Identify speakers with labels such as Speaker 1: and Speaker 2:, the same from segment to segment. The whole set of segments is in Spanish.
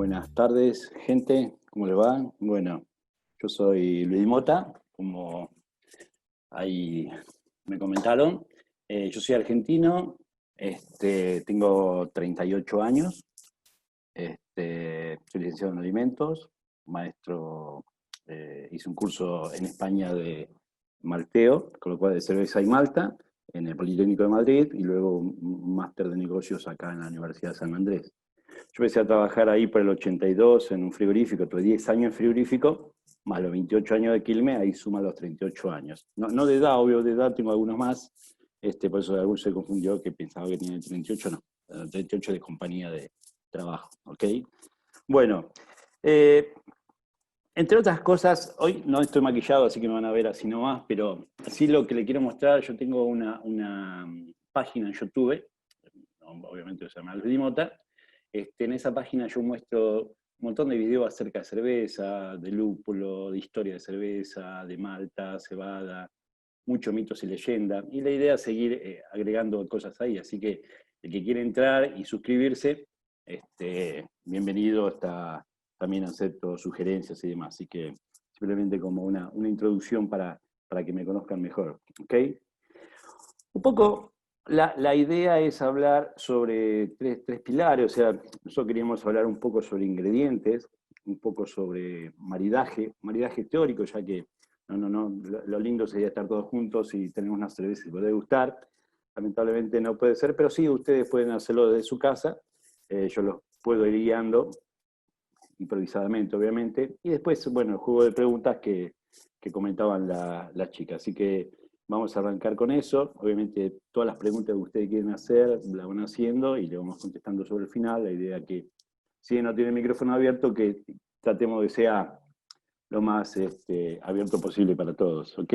Speaker 1: Buenas tardes, gente. ¿Cómo le va? Bueno, yo soy Luis Mota, como ahí me comentaron. Yo soy argentino, tengo 38 años, soy licenciado en alimentos, maestro, hice un curso en España de malteo, con lo cual de cerveza y malta, en el Politécnico de Madrid, y luego un máster de negocios acá en la Universidad de San Andrés. Yo empecé a trabajar ahí por el 82 en un frigorífico, tuve 10 años en frigorífico, más los 28 años de Quilmes, ahí suma los 38 años. No de edad, obvio de edad, tengo algunos más, por eso alguno se confundió que pensaba que tenía 38, no, 38 de compañía de trabajo, ¿ok? Bueno, eh, entre otras cosas, hoy no estoy maquillado, así que me van a ver así nomás, pero así lo que le quiero mostrar, yo tengo una página en YouTube, obviamente se llama Luis Mota. En esa página yo muestro un montón de videos acerca de cerveza, de lúpulo, de historia de cerveza, de malta, cebada, muchos mitos y leyendas. Y la idea es seguir agregando cosas ahí. Así que el que quiere entrar y suscribirse, bienvenido. También acepto sugerencias y demás. Así que simplemente como una introducción para que me conozcan mejor. ¿Okay? Un poco la idea es hablar sobre tres pilares, o sea, nosotros queríamos hablar un poco sobre ingredientes, un poco sobre maridaje teórico, ya que lo lindo sería estar todos juntos y tener una cerveza y poder gustar. Lamentablemente no puede ser, pero sí ustedes pueden hacerlo desde su casa, yo los puedo ir guiando, improvisadamente obviamente, y después, bueno, el juego de preguntas que comentaban las chicas, así que vamos a arrancar con eso. Obviamente, todas las preguntas que ustedes quieren hacer, las van haciendo y le vamos contestando sobre el final. La idea es que, si no tiene el micrófono abierto, que tratemos de sea lo más abierto posible para todos, ¿ok?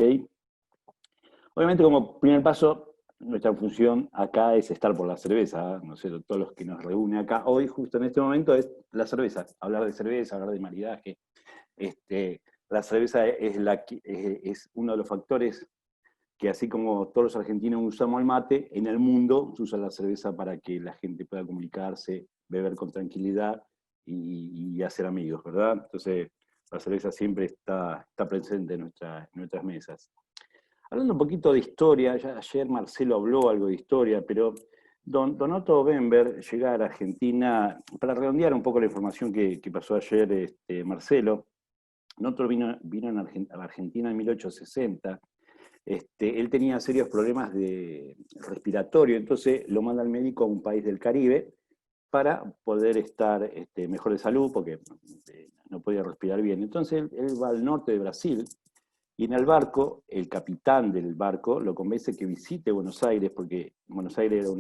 Speaker 1: Obviamente, como primer paso, nuestra función acá es estar por la cerveza, ¿eh? No sé, todos los que nos reúnen acá hoy, justo en este momento, es la cerveza. Hablar de cerveza, hablar de maridaje. La cerveza es uno de los factores que, así como todos los argentinos usamos el mate, en el mundo se usa la cerveza para que la gente pueda comunicarse, beber con tranquilidad y hacer amigos, ¿verdad? Entonces, la cerveza siempre está presente en nuestras mesas. Hablando un poquito de historia, ya ayer Marcelo habló algo de historia, pero don Otto Bember llega a la Argentina, para redondear un poco la información que pasó ayer Marcelo. Otto vino a la Argentina en 1860. Él tenía serios problemas de respiratorio, entonces lo manda al médico a un país del Caribe para poder estar mejor de salud, porque no podía respirar bien. Entonces él va al norte de Brasil, y en el barco, el capitán del barco lo convence que visite Buenos Aires, porque Buenos Aires era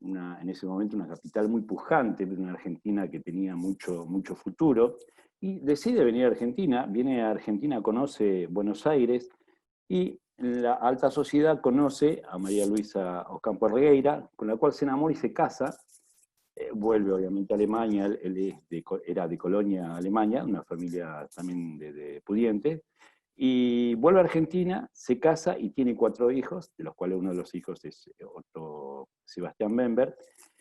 Speaker 1: en ese momento una capital muy pujante, una Argentina que tenía mucho futuro, y decide venir a Argentina. Viene a Argentina, conoce Buenos Aires, y la alta sociedad conoce a María Luisa Ocampo Regueira, con la cual se enamora y se casa. Vuelve obviamente a Alemania, él era de Colonia, Alemania, una familia también de pudientes, y vuelve a Argentina, se casa y tiene 4 hijos, de los cuales uno de los hijos es Otto Sebastián Bember,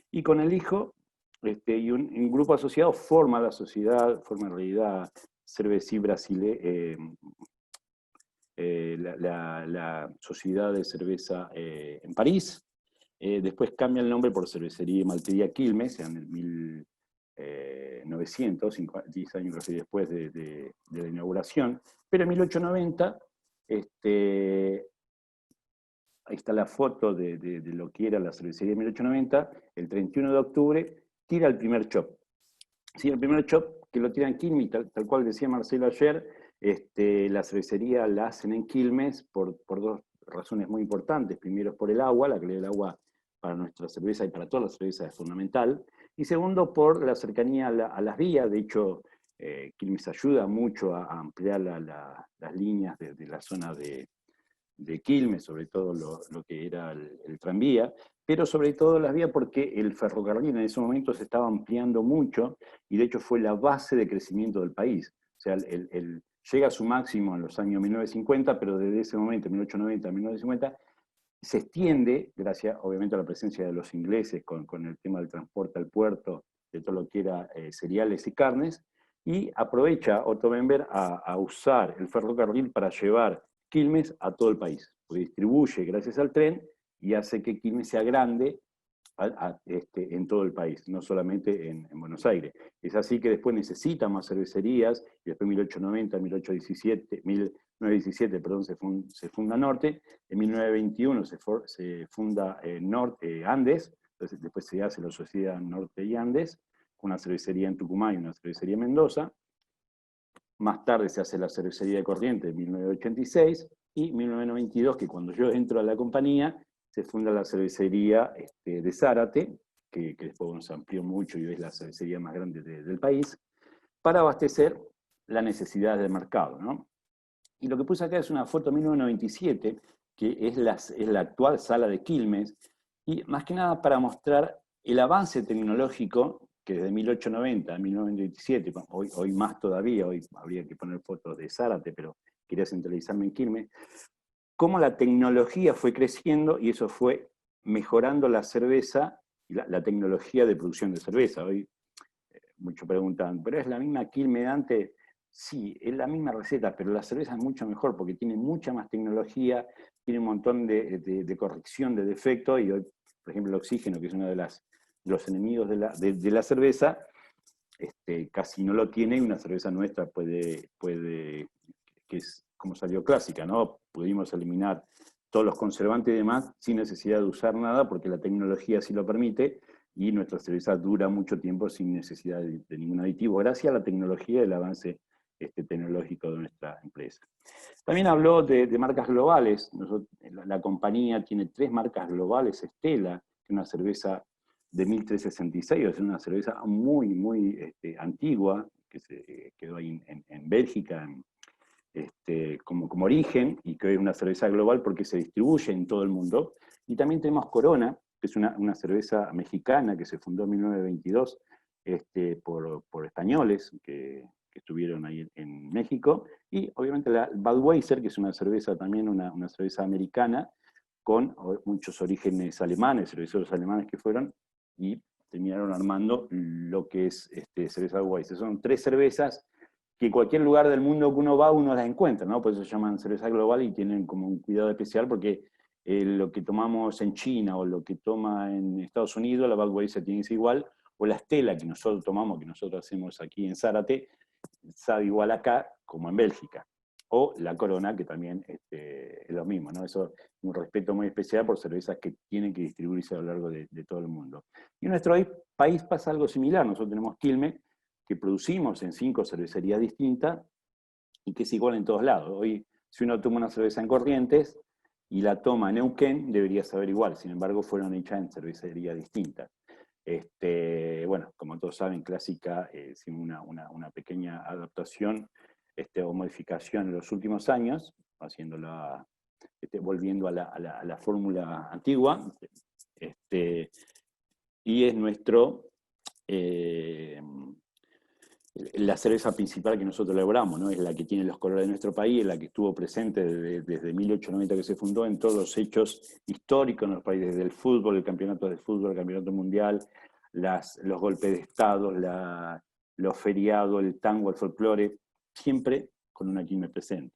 Speaker 1: y con el hijo y un grupo asociado forma la sociedad, forma en realidad Cerveci Brasile, la sociedad de cerveza en París. Después cambia el nombre por Cervecería y Maltería Quilmes en el 1900, 10 años casi después de la inauguración. Pero en 1890, ahí está la foto de lo que era la cervecería de 1890, el 31 de octubre, tira el primer chop. Sí, el primer chop que lo tira en Quilmes, tal cual decía Marcelo ayer, la cervecería la hacen en Quilmes por 2 razones muy importantes. Primero, por el agua, la calidad del agua para nuestra cerveza y para todas las cervezas es fundamental. Y segundo, por la cercanía a las vías. De hecho, Quilmes ayuda mucho a ampliar las líneas de la zona de Quilmes, sobre todo lo que era el tranvía, pero sobre todo las vías porque el ferrocarril en ese momento se estaba ampliando mucho, y de hecho fue la base de crecimiento del país. O sea, llega a su máximo en los años 1950, pero desde ese momento, 1890 a 1950, se extiende, gracias obviamente a la presencia de los ingleses con el tema del transporte al puerto de todo lo que era cereales y carnes, y aprovecha Otto Bember a usar el ferrocarril para llevar Quilmes a todo el país, porque distribuye gracias al tren y hace que Quilmes sea grande en todo el país, no solamente en Buenos Aires. Es así que después necesita más cervecerías, y después en 1890, 1917, perdón, se funda Norte, en 1921 se funda Andes, entonces después se hace la Sociedad Norte y Andes, una cervecería en Tucumán y una cervecería en Mendoza. Más tarde se hace la cervecería de Corrientes en 1986, y en 1992, que cuando yo entro a la compañía, se funda la cervecería de Zárate, que después se amplió mucho y es la cervecería más grande del país, para abastecer la necesidad del mercado, ¿no? Y lo que puse acá es una foto de 1997, que es la actual sala de Quilmes, y más que nada para mostrar el avance tecnológico que desde 1890 a 1997, hoy más todavía, hoy habría que poner fotos de Zárate, pero quería centralizarme en Quilmes, cómo la tecnología fue creciendo y eso fue mejorando la cerveza y la tecnología de producción de cerveza. Hoy muchos preguntan, ¿pero es la misma Quilmes de antes? Sí, es la misma receta, pero la cerveza es mucho mejor porque tiene mucha más tecnología, tiene un montón de corrección de defectos, y hoy, por ejemplo, el oxígeno, que es uno de los enemigos de la cerveza, casi no lo tiene, y una cerveza nuestra puede, que es como salió clásica, ¿no? Pudimos eliminar todos los conservantes y demás sin necesidad de usar nada, porque la tecnología sí lo permite, y nuestra cerveza dura mucho tiempo sin necesidad de ningún aditivo, gracias a la tecnología y el avance tecnológico de nuestra empresa. También habló de marcas globales. La compañía tiene 3 marcas globales: Stella, que es una cerveza de 1366, es una cerveza muy, muy antigua, que se quedó ahí en Bélgica, como origen, y que hoy es una cerveza global porque se distribuye en todo el mundo. Y también tenemos Corona, que es una cerveza mexicana que se fundó en 1922 por españoles que estuvieron ahí en México, y obviamente la Budweiser, que es una cerveza también, una cerveza americana, con muchos orígenes alemanes, cerveceros alemanes que fueron, y terminaron armando lo que es cerveza Budweiser. Son 3 cervezas que en cualquier lugar del mundo que uno va, uno las encuentra, ¿no? Por eso se llaman cerveza global, y tienen como un cuidado especial, porque lo que tomamos en China o lo que toma en Estados Unidos, la Budweiser tiene que ser igual, o la Stella que nosotros tomamos, que nosotros hacemos aquí en Zárate, sabe igual acá como en Bélgica. O la Corona, que también es lo mismo, ¿no? Eso es un respeto muy especial por cervezas que tienen que distribuirse a lo largo de todo el mundo. Y en nuestro país pasa algo similar. Nosotros tenemos Quilmes, que producimos en 5 cervecerías distintas, y que es igual en todos lados. Hoy, si uno toma una cerveza en Corrientes y la toma en Neuquén, debería saber igual. Sin embargo, fueron hechas en cervecerías distintas. Bueno, como todos saben, Clásica, sin una pequeña adaptación o modificación en los últimos años, haciéndola, volviendo a la fórmula antigua, y es la cerveza principal que nosotros elaboramos, ¿no? Es la que tiene los colores de nuestro país, es la que estuvo presente desde 1890 que se fundó en todos los hechos históricos en los países, desde el fútbol, el campeonato de fútbol, el campeonato mundial, los golpes de estado, los feriados, el tango, el folclore, siempre con una Quilmes presente.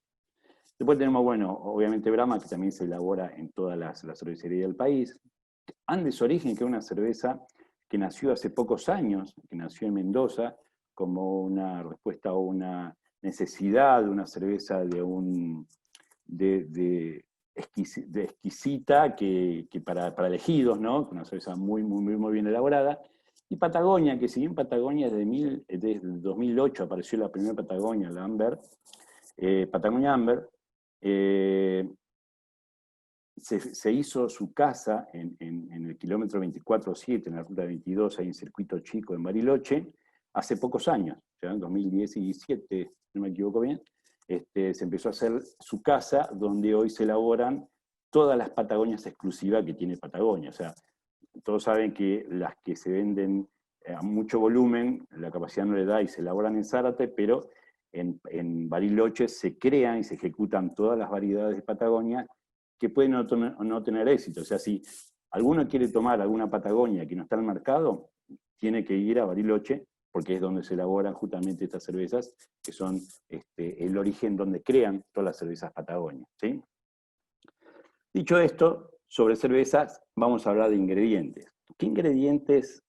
Speaker 1: Después tenemos, bueno, obviamente Brahma, que también se elabora en todas las cervecerías del país. Andes Origen, que es una cerveza que nació hace pocos años, que nació en Mendoza, como una respuesta a una necesidad de una cerveza de exquisita que para elegidos, ¿no? Una cerveza muy, muy, muy, muy bien elaborada. Y Patagonia, que si bien Patagonia desde 2008 apareció la primera Patagonia, la Amber, Patagonia Amber, se hizo su casa en el kilómetro 24-7, en la ruta 22, ahí en Circuito Chico, en Bariloche, hace pocos años, ya en 2017, no me equivoco bien, se empezó a hacer su casa donde hoy se elaboran todas las Patagonias exclusivas que tiene Patagonia. O sea, todos saben que las que se venden a mucho volumen, la capacidad no le da y se elaboran en Zárate, pero en Bariloche se crean y se ejecutan todas las variedades de Patagonia que pueden no tener éxito. O sea, si alguno quiere tomar alguna Patagonia que no está en el mercado, tiene que ir a Bariloche, porque es donde se elaboran justamente estas cervezas, que son el origen donde crean todas las cervezas Patagonia, ¿sí? Dicho esto, sobre cervezas, vamos a hablar de ingredientes. ¿Qué ingredientes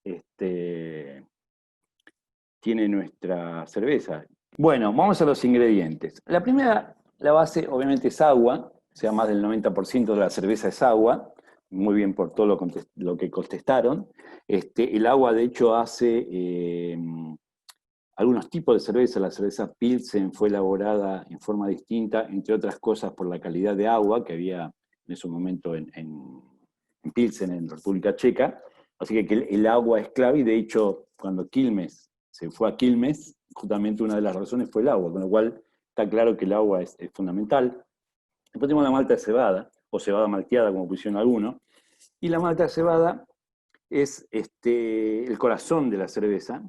Speaker 1: tiene nuestra cerveza? Bueno, vamos a los ingredientes. La primera, la base, obviamente, es agua, o sea, más del 90% de la cerveza es agua, muy bien por todo lo que contestaron. El agua, de hecho, hace algunos tipos de cerveza. La cerveza Pilsen fue elaborada en forma distinta, entre otras cosas por la calidad de agua que había en ese momento en Pilsen, en República Checa. Así que el agua es clave, y de hecho, cuando Quilmes se fue a Quilmes, justamente una de las razones fue el agua, con lo cual está claro que el agua es fundamental. Después tenemos la malta de cebada, o cebada malteada, como pusieron algunos, y la malta de cebada es el corazón de la cerveza.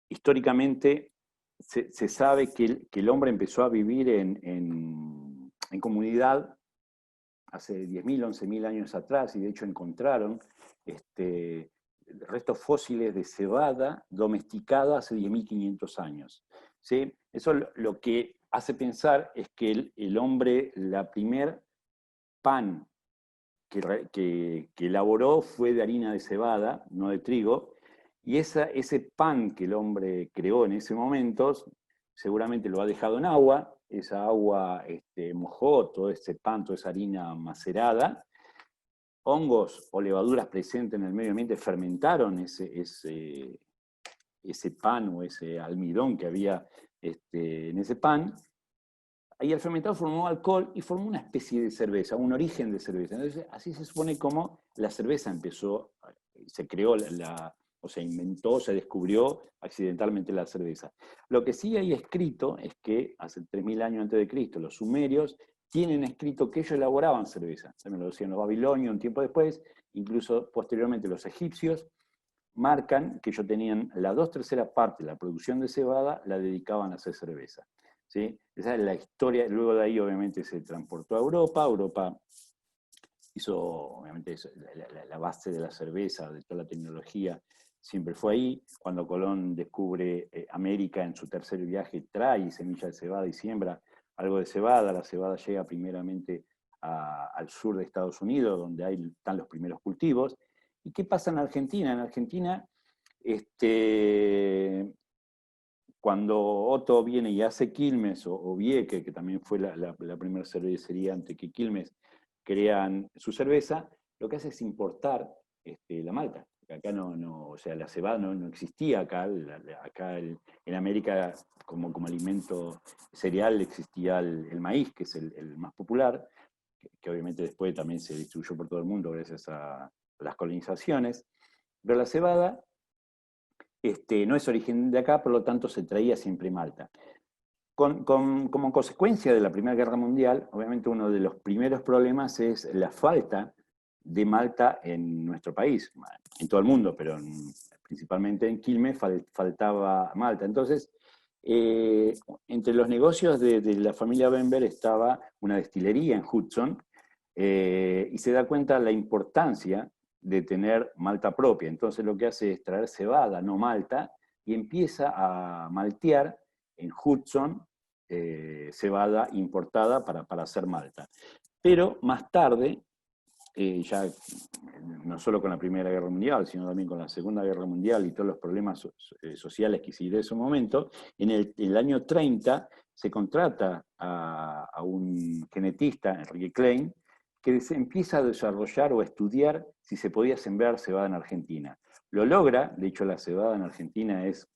Speaker 1: Históricamente se sabe que el hombre empezó a vivir en comunidad hace 10.000, 11.000 años atrás, y de hecho encontraron restos fósiles de cebada domesticada hace 10.500 años. ¿Sí? Eso lo que hace pensar es que el hombre, la primer pan que elaboró fue de harina de cebada, no de trigo, y ese pan que el hombre creó en ese momento, seguramente lo ha dejado en agua, esa agua mojó todo ese pan, toda esa harina macerada, hongos o levaduras presentes en el medio ambiente fermentaron ese pan o ese almidón que había en ese pan, y el fermentado formó alcohol y formó una especie de cerveza, un origen de cerveza. Entonces, así se supone como la cerveza empezó, se creó, o se inventó, se descubrió accidentalmente la cerveza. Lo que sí hay escrito es que hace 3.000 años antes de Cristo, los sumerios tienen escrito que ellos elaboraban cerveza. También lo decían los babilonios un tiempo después, incluso posteriormente los egipcios marcan que ellos tenían la 2/3 parte de la producción de cebada, la dedicaban a hacer cerveza. ¿Sí? Esa es la historia. Luego de ahí, obviamente, se transportó a Europa. Europa hizo, obviamente, la base de la cerveza, de toda la tecnología, siempre fue ahí. Cuando Colón descubre América en su tercer viaje, trae semilla de cebada y siembra algo de cebada. La cebada llega primeramente al sur de Estados Unidos, donde están los primeros cultivos. ¿Y qué pasa en Argentina? En Argentina, cuando Otto viene y hace Quilmes, o Vieque, que también fue la primera cervecería antes que Quilmes, crean su cerveza, lo que hace es importar la malta. Acá o sea, la cebada no existía acá. Acá en América, como alimento cereal, existía el maíz, que es el más popular, que obviamente después también se distribuyó por todo el mundo gracias a las colonizaciones. Pero la cebada no es origen de acá, por lo tanto se traía siempre malta. Como consecuencia de la Primera Guerra Mundial, obviamente uno de los primeros problemas es la falta de malta en nuestro país, en todo el mundo, pero principalmente en Quilmes faltaba malta. Entonces, entre los negocios de la familia Bember estaba una destilería en Hudson, y se da cuenta la importancia de tener malta propia. Entonces lo que hace es traer cebada, no malta, y empieza a maltear en Hudson cebada importada para hacer malta. Pero más tarde, ya no solo con la Primera Guerra Mundial, sino también con la Segunda Guerra Mundial y todos los problemas sociales que se dieron en ese momento, en el año 30 se contrata a un genetista, Enrique Klein, que se empieza a desarrollar o a estudiar si se podía sembrar cebada en Argentina. Lo logra, de hecho la cebada en Argentina es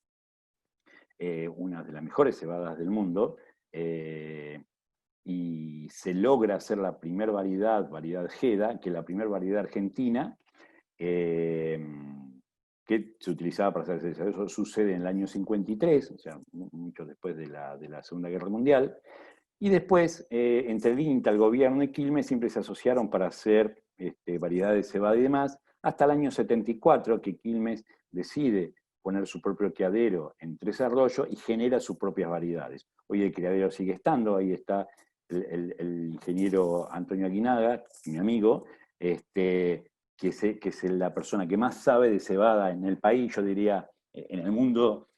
Speaker 1: una de las mejores cebadas del mundo, y se logra hacer la primera variedad Jeda, que es la primera variedad argentina, que se utilizaba para hacer cerveza. Eso sucede en el año 53, o sea, mucho después de la Segunda Guerra Mundial. Y después, entre el INTA, el gobierno de Quilmes, siempre se asociaron para hacer variedades de cebada y demás, hasta el año 74, que Quilmes decide poner su propio criadero en Tres Arroyos y genera sus propias variedades. Hoy el criadero sigue estando, ahí está el ingeniero Antonio Aguinaga, mi amigo, que es la persona que más sabe de cebada en el país, yo diría en el mundo,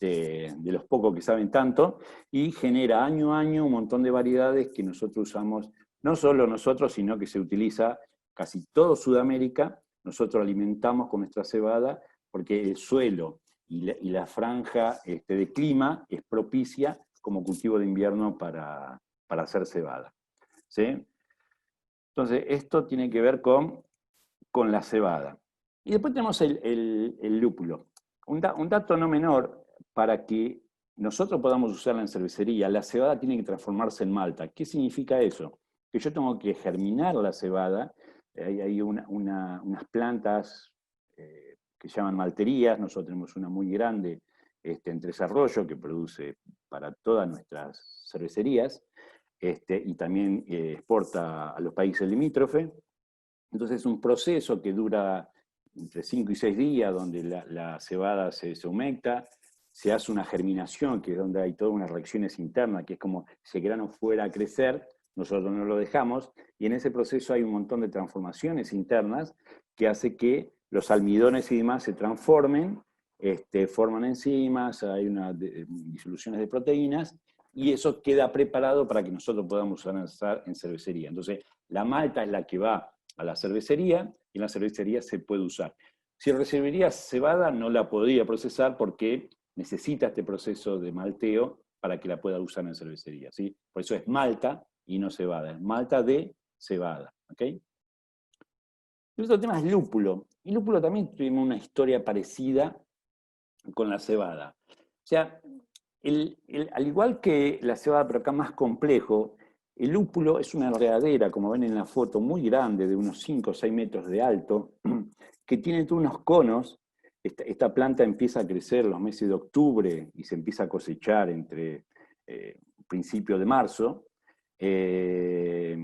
Speaker 1: de los pocos que saben tanto, y genera año a año un montón de variedades que nosotros usamos, no solo nosotros, sino que se utiliza casi todo Sudamérica. Nosotros alimentamos con nuestra cebada porque el suelo y la franja de clima es propicia como cultivo de invierno para hacer cebada. ¿Sí? Entonces, esto tiene que ver con la cebada. Y después tenemos el lúpulo. Un dato no menor, para que nosotros podamos usarla en cervecería, la cebada tiene que transformarse en malta. ¿Qué significa eso? Que yo tengo que germinar la cebada, hay unas plantas que se llaman malterías, nosotros tenemos una muy grande en Tres Arroyos que produce para todas nuestras cervecerías, y también exporta a los países limítrofes. Entonces es un proceso que dura entre 5 y 6 días, donde la cebada se humecta, se hace una germinación, que es donde hay todas unas reacciones internas, que es como si el grano fuera a crecer, nosotros no lo dejamos, y en ese proceso hay un montón de transformaciones internas que hace que los almidones y demás se transformen, forman enzimas, hay unas disoluciones de proteínas, y eso queda preparado para que nosotros podamos usar en cervecería. Entonces, la malta es la que va a la cervecería, y en la cervecería se puede usar. Si recibiría cebada, no la podría procesar porque necesita este proceso de malteo para que la pueda usar en cervecería, ¿sí? Por eso es malta y no cebada, es malta de cebada, ¿ok? El otro tema es lúpulo. Y lúpulo también tiene una historia parecida con la cebada. O sea, al igual que la cebada, pero acá más complejo, el lúpulo es una enredadera, como ven en la foto, muy grande, de unos 5 o 6 metros de alto, que tiene todos unos conos. Esta planta empieza a crecer los meses de octubre y se empieza a cosechar entre principios de marzo. Eh,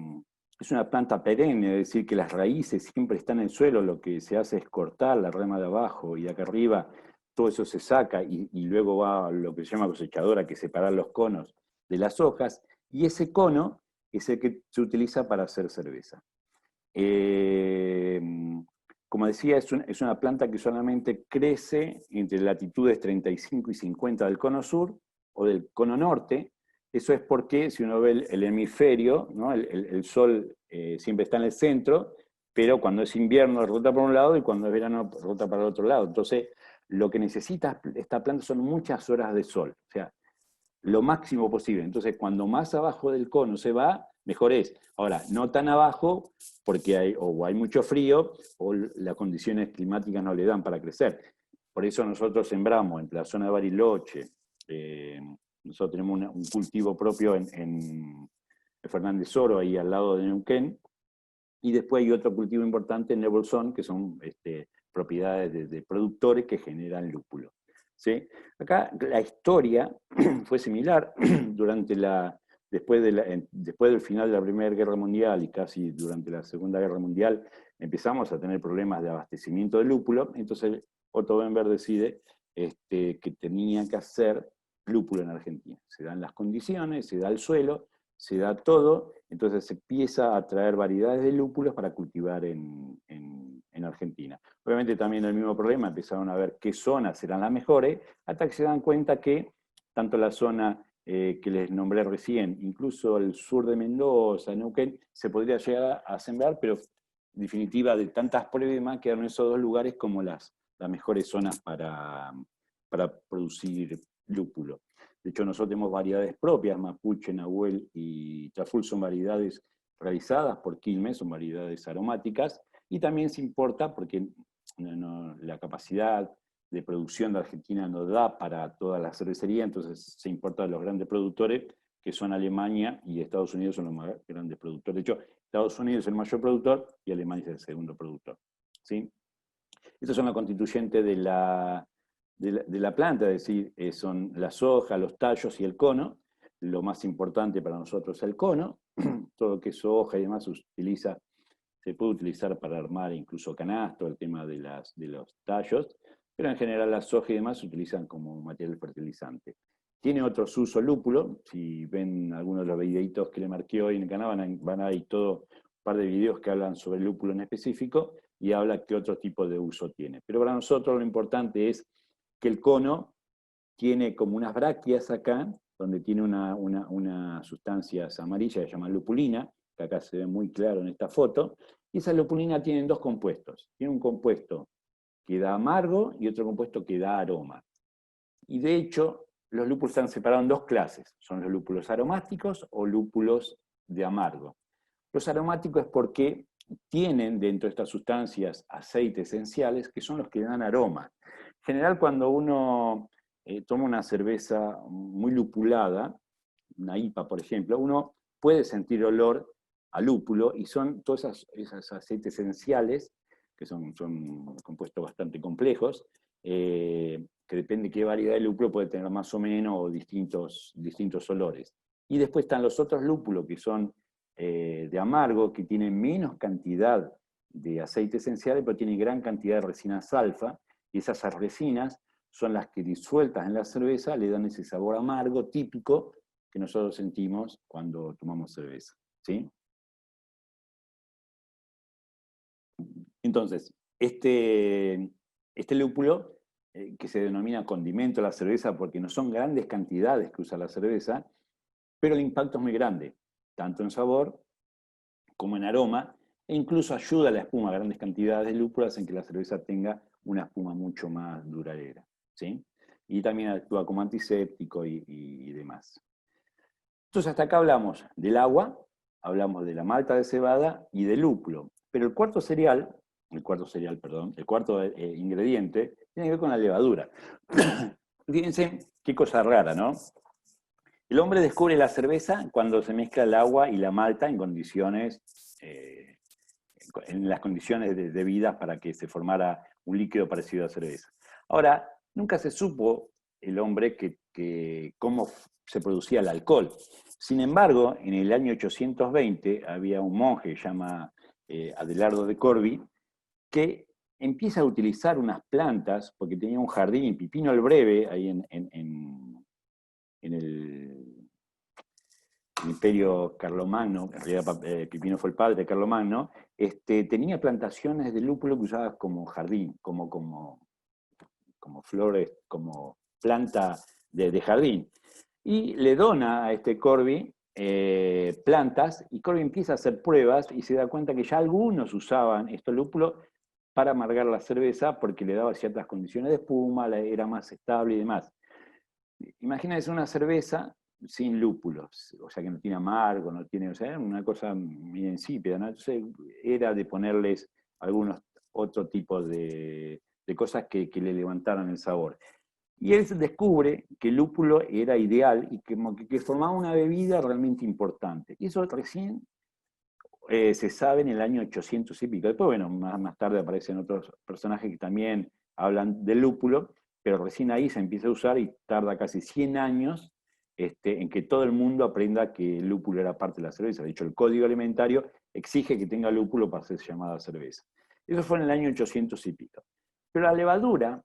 Speaker 1: es una planta perenne, es decir, que las raíces siempre están en el suelo, lo que se hace es cortar la rama de abajo y de acá arriba todo eso se saca y luego va a lo que se llama cosechadora, que es separar los conos de las hojas, y ese cono es el que se utiliza para hacer cerveza. Como decía, es una planta que solamente crece entre latitudes 35 y 50 del cono sur o del cono norte. Eso es porque, si uno ve el hemisferio, ¿no? el sol siempre está en el centro, pero cuando es invierno rota por un lado y cuando es verano rota para el otro lado. Entonces, lo que necesita esta planta son muchas horas de sol, o sea, lo máximo posible. Entonces, cuando más abajo del cono se va, mejor es. Ahora, no tan abajo, porque hay mucho frío o las condiciones climáticas no le dan para crecer. Por eso nosotros sembramos en la zona de Bariloche, nosotros tenemos un cultivo propio en Fernández Oro, ahí al lado de Neuquén, y después hay otro cultivo importante en Bolsón, que son propiedades de productores que generan lúpulo. ¿Sí? Acá la historia fue similar después del final de la Primera Guerra Mundial y casi durante la Segunda Guerra Mundial empezamos a tener problemas de abastecimiento de lúpulo, entonces Otto Bember decide que tenía que hacer lúpulo en Argentina. Se dan las condiciones, se da el suelo, se da todo, entonces se empieza a traer variedades de lúpulos para cultivar en Argentina. Obviamente también el mismo problema, empezaron a ver qué zonas eran las mejores, hasta que se dan cuenta que tanto la zona que les nombré recién, incluso el sur de Mendoza, Neuquén, se podría llegar a sembrar, pero en definitiva de tantas pruebas quedaron esos dos lugares como las mejores zonas para producir lúpulo. De hecho, nosotros tenemos variedades propias, Mapuche, Nahuel y Traful son variedades realizadas por Quilmes, son variedades aromáticas, y también se importa porque la capacidad de producción de Argentina no da para toda la cervecería, entonces se importa de los grandes productores, que son Alemania y Estados Unidos son los más grandes productores. De hecho, Estados Unidos es el mayor productor y Alemania es el segundo productor. ¿Sí? Estos son los constituyentes de la planta, es decir, son las hojas, los tallos y el cono. Lo más importante para nosotros es el cono. Todo lo que es hoja y demás se puede utilizar para armar incluso canasto, el tema de los tallos, pero en general las hojas y demás se utilizan como material fertilizante. Tiene otros usos lúpulo, si ven algunos de los videitos que le marqué hoy en el canal, van a ir todo un par de videos que hablan sobre el lúpulo en específico, y habla qué otro tipo de uso tiene. Pero para nosotros lo importante es que el cono tiene como unas brácteas acá, donde tiene una sustancia amarilla que se llama lupulina, que acá se ve muy claro en esta foto, y esa lupulina tiene dos compuestos. Tiene un compuesto que da amargo y otro compuesto que da aroma. Y de hecho, los lúpulos están separados en dos clases. Son los lúpulos aromáticos o lúpulos de amargo. Los aromáticos es porque tienen dentro de estas sustancias aceites esenciales que son los que dan aroma. En general, cuando uno toma una cerveza muy lupulada, una IPA por ejemplo, uno puede sentir olor a lúpulo y son todos esos aceites esenciales, que son compuestos bastante complejos, que depende de qué variedad de lúpulo puede tener más o menos o distintos olores. Y después están los otros lúpulos que son de amargo, que tienen menos cantidad de aceite esencial, pero tienen gran cantidad de resinas alfa, y esas resinas son las que disueltas en la cerveza le dan ese sabor amargo típico que nosotros sentimos cuando tomamos cerveza. ¿Sí? Entonces, este lúpulo, que se denomina condimento a la cerveza porque no son grandes cantidades que usa la cerveza, pero el impacto es muy grande, tanto en sabor como en aroma, e incluso ayuda a la espuma. Grandes cantidades de lúpulo hacen que la cerveza tenga una espuma mucho más duradera. ¿Sí? Y también actúa como antiséptico y demás. Entonces hasta acá hablamos del agua, hablamos de la malta de cebada y del lúpulo. Pero el cuarto ingrediente tiene que ver con la levadura. Fíjense qué cosa rara, ¿no? El hombre descubre la cerveza cuando se mezcla el agua y la malta en las condiciones debidas para que se formara un líquido parecido a cerveza. Ahora, nunca se supo el hombre cómo se producía el alcohol. Sin embargo, en el año 820 había un monje que se llama Adelardo de Corbie, que empieza a utilizar unas plantas, porque tenía un jardín en Pipino el Breve, ahí en el Imperio Carlomagno, en realidad Pipino fue el padre de Carlomagno, tenía plantaciones de lúpulo que usaba como jardín, como flores, como planta de jardín. Y le dona a Corbie plantas, y Corbie empieza a hacer pruebas y se da cuenta que ya algunos usaban estos lúpulos para amargar la cerveza porque le daba ciertas condiciones de espuma, era más estable y demás. Imagínense una cerveza sin lúpulos, o sea que no tiene amargo, no tiene, o sea, una cosa muy insípida, ¿no? Entonces era de ponerles algunos otro tipo de cosas que le levantaran el sabor. Y él descubre que el lúpulo era ideal y que formaba una bebida realmente importante. Y eso recién se sabe en el año 800 y pico. Después, bueno, más tarde aparecen otros personajes que también hablan del lúpulo, pero recién ahí se empieza a usar y tarda casi 100 años en que todo el mundo aprenda que el lúpulo era parte de la cerveza. De hecho, el Código Alimentario exige que tenga lúpulo para ser llamada cerveza. Eso fue en el año 800 y pico. Pero la levadura,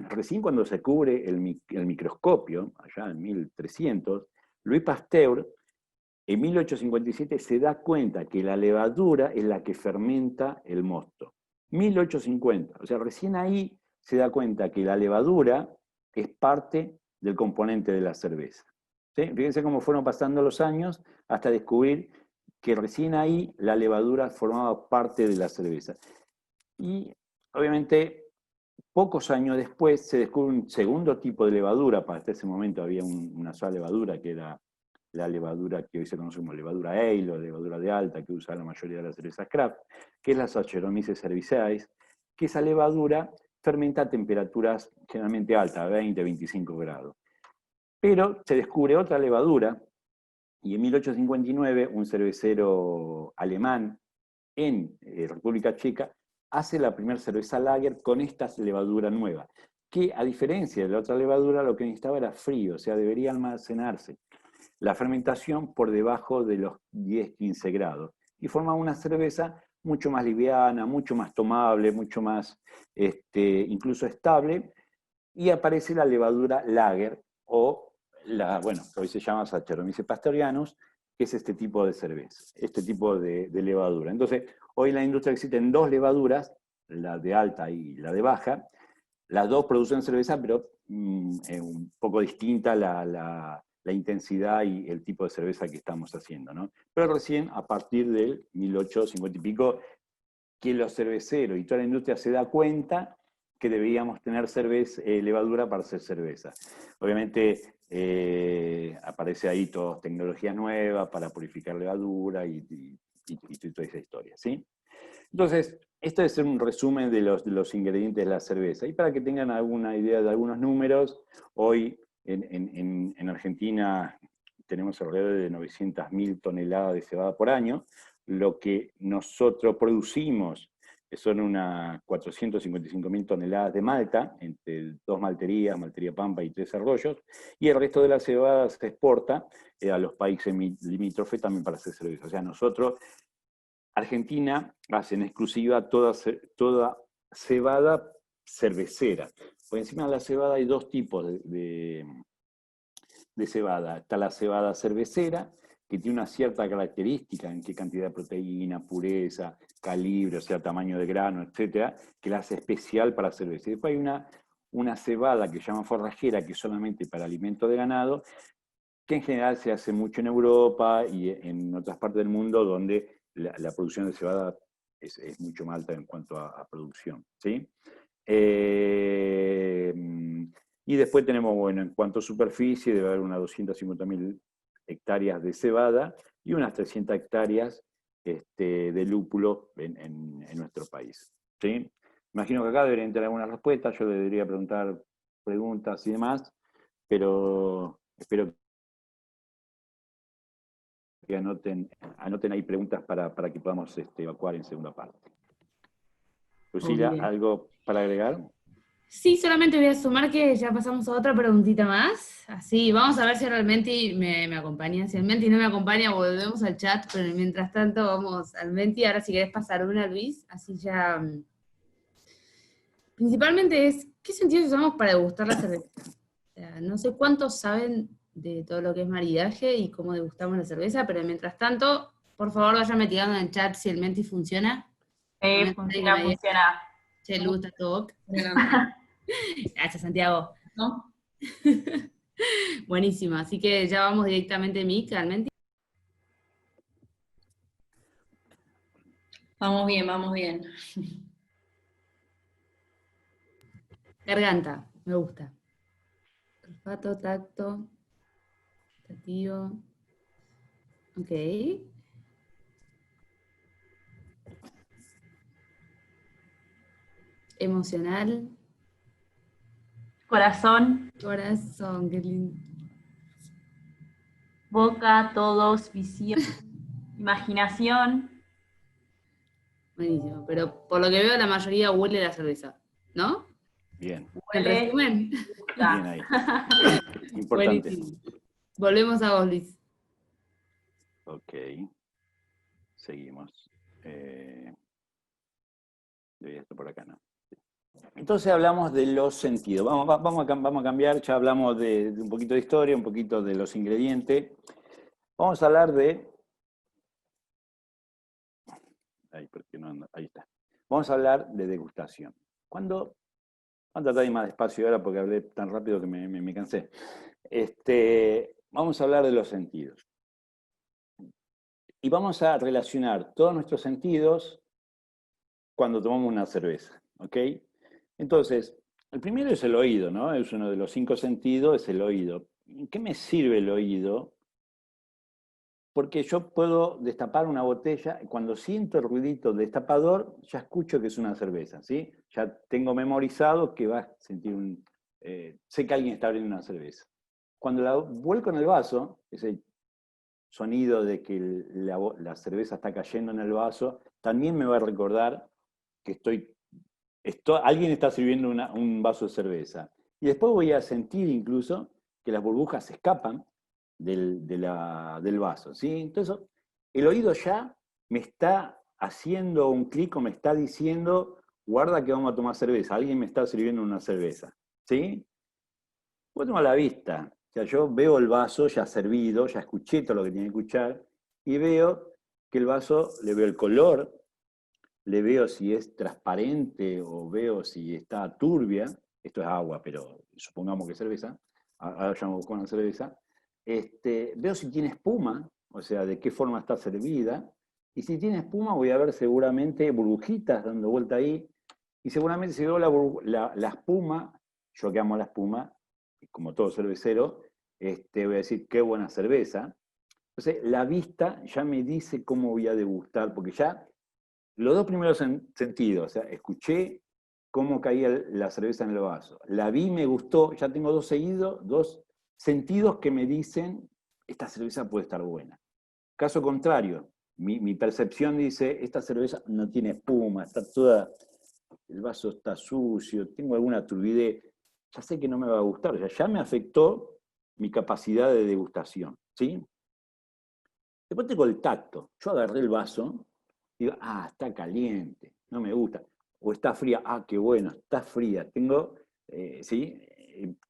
Speaker 1: recién cuando se cubre el microscopio, allá en 1300, Louis Pasteur, en 1857 se da cuenta que la levadura es la que fermenta el mosto. 1850, o sea, recién ahí se da cuenta que la levadura es parte del componente de la cerveza. ¿Sí? Fíjense cómo fueron pasando los años hasta descubrir que recién ahí la levadura formaba parte de la cerveza. Y obviamente pocos años después se descubre un segundo tipo de levadura. Hasta ese momento había una sola levadura, que era la levadura que hoy se conoce como levadura ale o levadura de alta, que usa la mayoría de las cervezas craft, que es la Saccharomyces cerevisiae, que esa levadura fermenta a temperaturas generalmente altas, 20-25 grados. Pero se descubre otra levadura, y en 1859 un cervecero alemán en República Checa hace la primera cerveza lager con esta levadura nueva, que a diferencia de la otra levadura lo que necesitaba era frío, o sea, debería almacenarse la fermentación por debajo de los 10-15 grados, y formaba una cerveza mucho más liviana, mucho más tomable, mucho más incluso estable, y aparece la levadura lager, o que hoy se llama Saccharomyces pastorianus, que es este tipo de cerveza, este tipo de levadura. Entonces, hoy en la industria existen dos levaduras la de alta y la de baja, las dos producen cerveza, pero es un poco distinta la intensidad y el tipo de cerveza que estamos haciendo, ¿no? Pero recién a partir del 1850 y pico, que los cerveceros y toda la industria se da cuenta que deberíamos tener levadura para hacer cerveza. Obviamente aparece ahí todas tecnologías nuevas para purificar levadura y toda esa historia, ¿sí? Entonces, esto es un resumen de los ingredientes de la cerveza. Y para que tengan alguna idea de algunos números, hoy en Argentina tenemos alrededor de 900.000 toneladas de cebada por año. Lo que nosotros producimos son unas 455.000 toneladas de malta, entre 2 malterías, Maltería Pampa y 3 Arroyos, y el resto de la cebada se exporta a los países limítrofes también para hacer cerveza. O sea, nosotros, Argentina, hace en exclusiva toda cebada cervecera. Por encima de la cebada hay dos tipos de cebada. Está la cebada cervecera, que tiene una cierta característica en qué cantidad de proteína, pureza, calibre, o sea, tamaño de grano, etcétera, que la hace especial para cerveza. Y después hay una cebada que se llama forrajera, que es solamente para alimento de ganado, que en general se hace mucho en Europa y en otras partes del mundo donde la producción de cebada es mucho más alta en cuanto a producción, ¿sí? Y después tenemos, bueno, en cuanto a superficie, debe haber unas 250.000 hectáreas de cebada y unas 300 hectáreas de lúpulo en nuestro país, ¿sí? Imagino que acá deberían tener alguna respuesta, yo le debería preguntar preguntas y demás, pero espero que anoten ahí preguntas para que podamos evacuar en segunda parte. Lucila,
Speaker 2: Obvio.
Speaker 1: ¿algo para agregar?
Speaker 2: Sí, solamente voy a sumar que ya pasamos a otra preguntita más. Así, vamos a ver si realmente me acompaña. Si el Menti no me acompaña, volvemos al chat, pero mientras tanto vamos al Menti. Ahora si querés pasar una, Luis, así ya... Principalmente es, ¿qué sentidos usamos para degustar la cerveza? O sea, no sé cuántos saben de todo lo que es maridaje y cómo degustamos la cerveza, pero mientras tanto, por favor, vayan tirando en el chat si el Menti funciona. Que
Speaker 3: Funciona,
Speaker 2: me diga,
Speaker 3: funciona.
Speaker 2: che, Lu, está todo ok. Gracias, Santiago.
Speaker 3: ¿No?
Speaker 2: Buenísimo, así que ya vamos directamente a mí, realmente.
Speaker 3: Vamos bien, vamos bien.
Speaker 2: Garganta, me gusta. Olfato, tacto, tativo. Ok. Emocional.
Speaker 3: Corazón,
Speaker 2: Corazón, qué lindo.
Speaker 3: boca, todos, visión, imaginación.
Speaker 2: Buenísimo, pero por lo que veo la mayoría huele la cerveza, ¿no?
Speaker 1: Bien,
Speaker 2: En
Speaker 3: Huele,
Speaker 2: resumen.
Speaker 1: bien
Speaker 3: gusta.
Speaker 1: ahí. Importante.
Speaker 2: Buenísimo. Volvemos a vos, Luis.
Speaker 1: Ok, seguimos. Esto por acá, ¿no? Entonces hablamos de los sentidos. Vamos a cambiar, ya hablamos de un poquito de historia, un poquito de los ingredientes. Vamos a hablar de... ¿por qué no anda? Ahí está. Vamos a hablar de degustación. Vamos a tratar de ir más despacio ahora porque hablé tan rápido que me cansé. Vamos a hablar de los sentidos. Y vamos a relacionar todos nuestros sentidos cuando tomamos una cerveza, ¿ok? Entonces, el primero es el oído, ¿no? Es uno de los 5 sentidos, es el oído. ¿En qué me sirve el oído? Porque yo puedo destapar una botella y cuando siento el ruidito del destapador, ya escucho que es una cerveza, ¿sí? Ya tengo memorizado que va a sentir sé que alguien está abriendo una cerveza. Cuando la vuelco en el vaso, ese sonido de que la cerveza está cayendo en el vaso, también me va a recordar que alguien está sirviendo un vaso de cerveza. Y después voy a sentir incluso que las burbujas se escapan del vaso, ¿sí? Entonces, el oído ya me está haciendo un clic o me está diciendo, guarda que vamos a tomar cerveza, alguien me está sirviendo una cerveza, ¿sí? Voy a tomar la vista, o sea, yo veo el vaso ya servido, ya escuché todo lo que tiene que escuchar, y veo que el vaso, le veo el color, le veo si es transparente o veo si está turbia, esto es agua, pero supongamos que es cerveza, ahora ya vamos con la cerveza, veo si tiene espuma, o sea, de qué forma está servida, y si tiene espuma voy a ver seguramente burbujitas dando vuelta ahí, y seguramente si veo la espuma, yo que amo la espuma, como todo cervecero, voy a decir qué buena cerveza. Entonces, la vista ya me dice cómo voy a degustar, porque ya los dos primeros sentidos, o sea, escuché cómo caía la cerveza en el vaso, la vi, me gustó, ya tengo dos sentidos que me dicen, esta cerveza puede estar buena. Caso contrario, mi percepción dice, esta cerveza no tiene espuma, está toda, el vaso está sucio, tengo alguna turbidez, ya sé que no me va a gustar, o sea, ya me afectó mi capacidad de degustación, ¿sí? Después tengo el tacto, yo agarré el vaso, digo, está caliente, no me gusta, o está fría, qué bueno, está fría, ¿sí?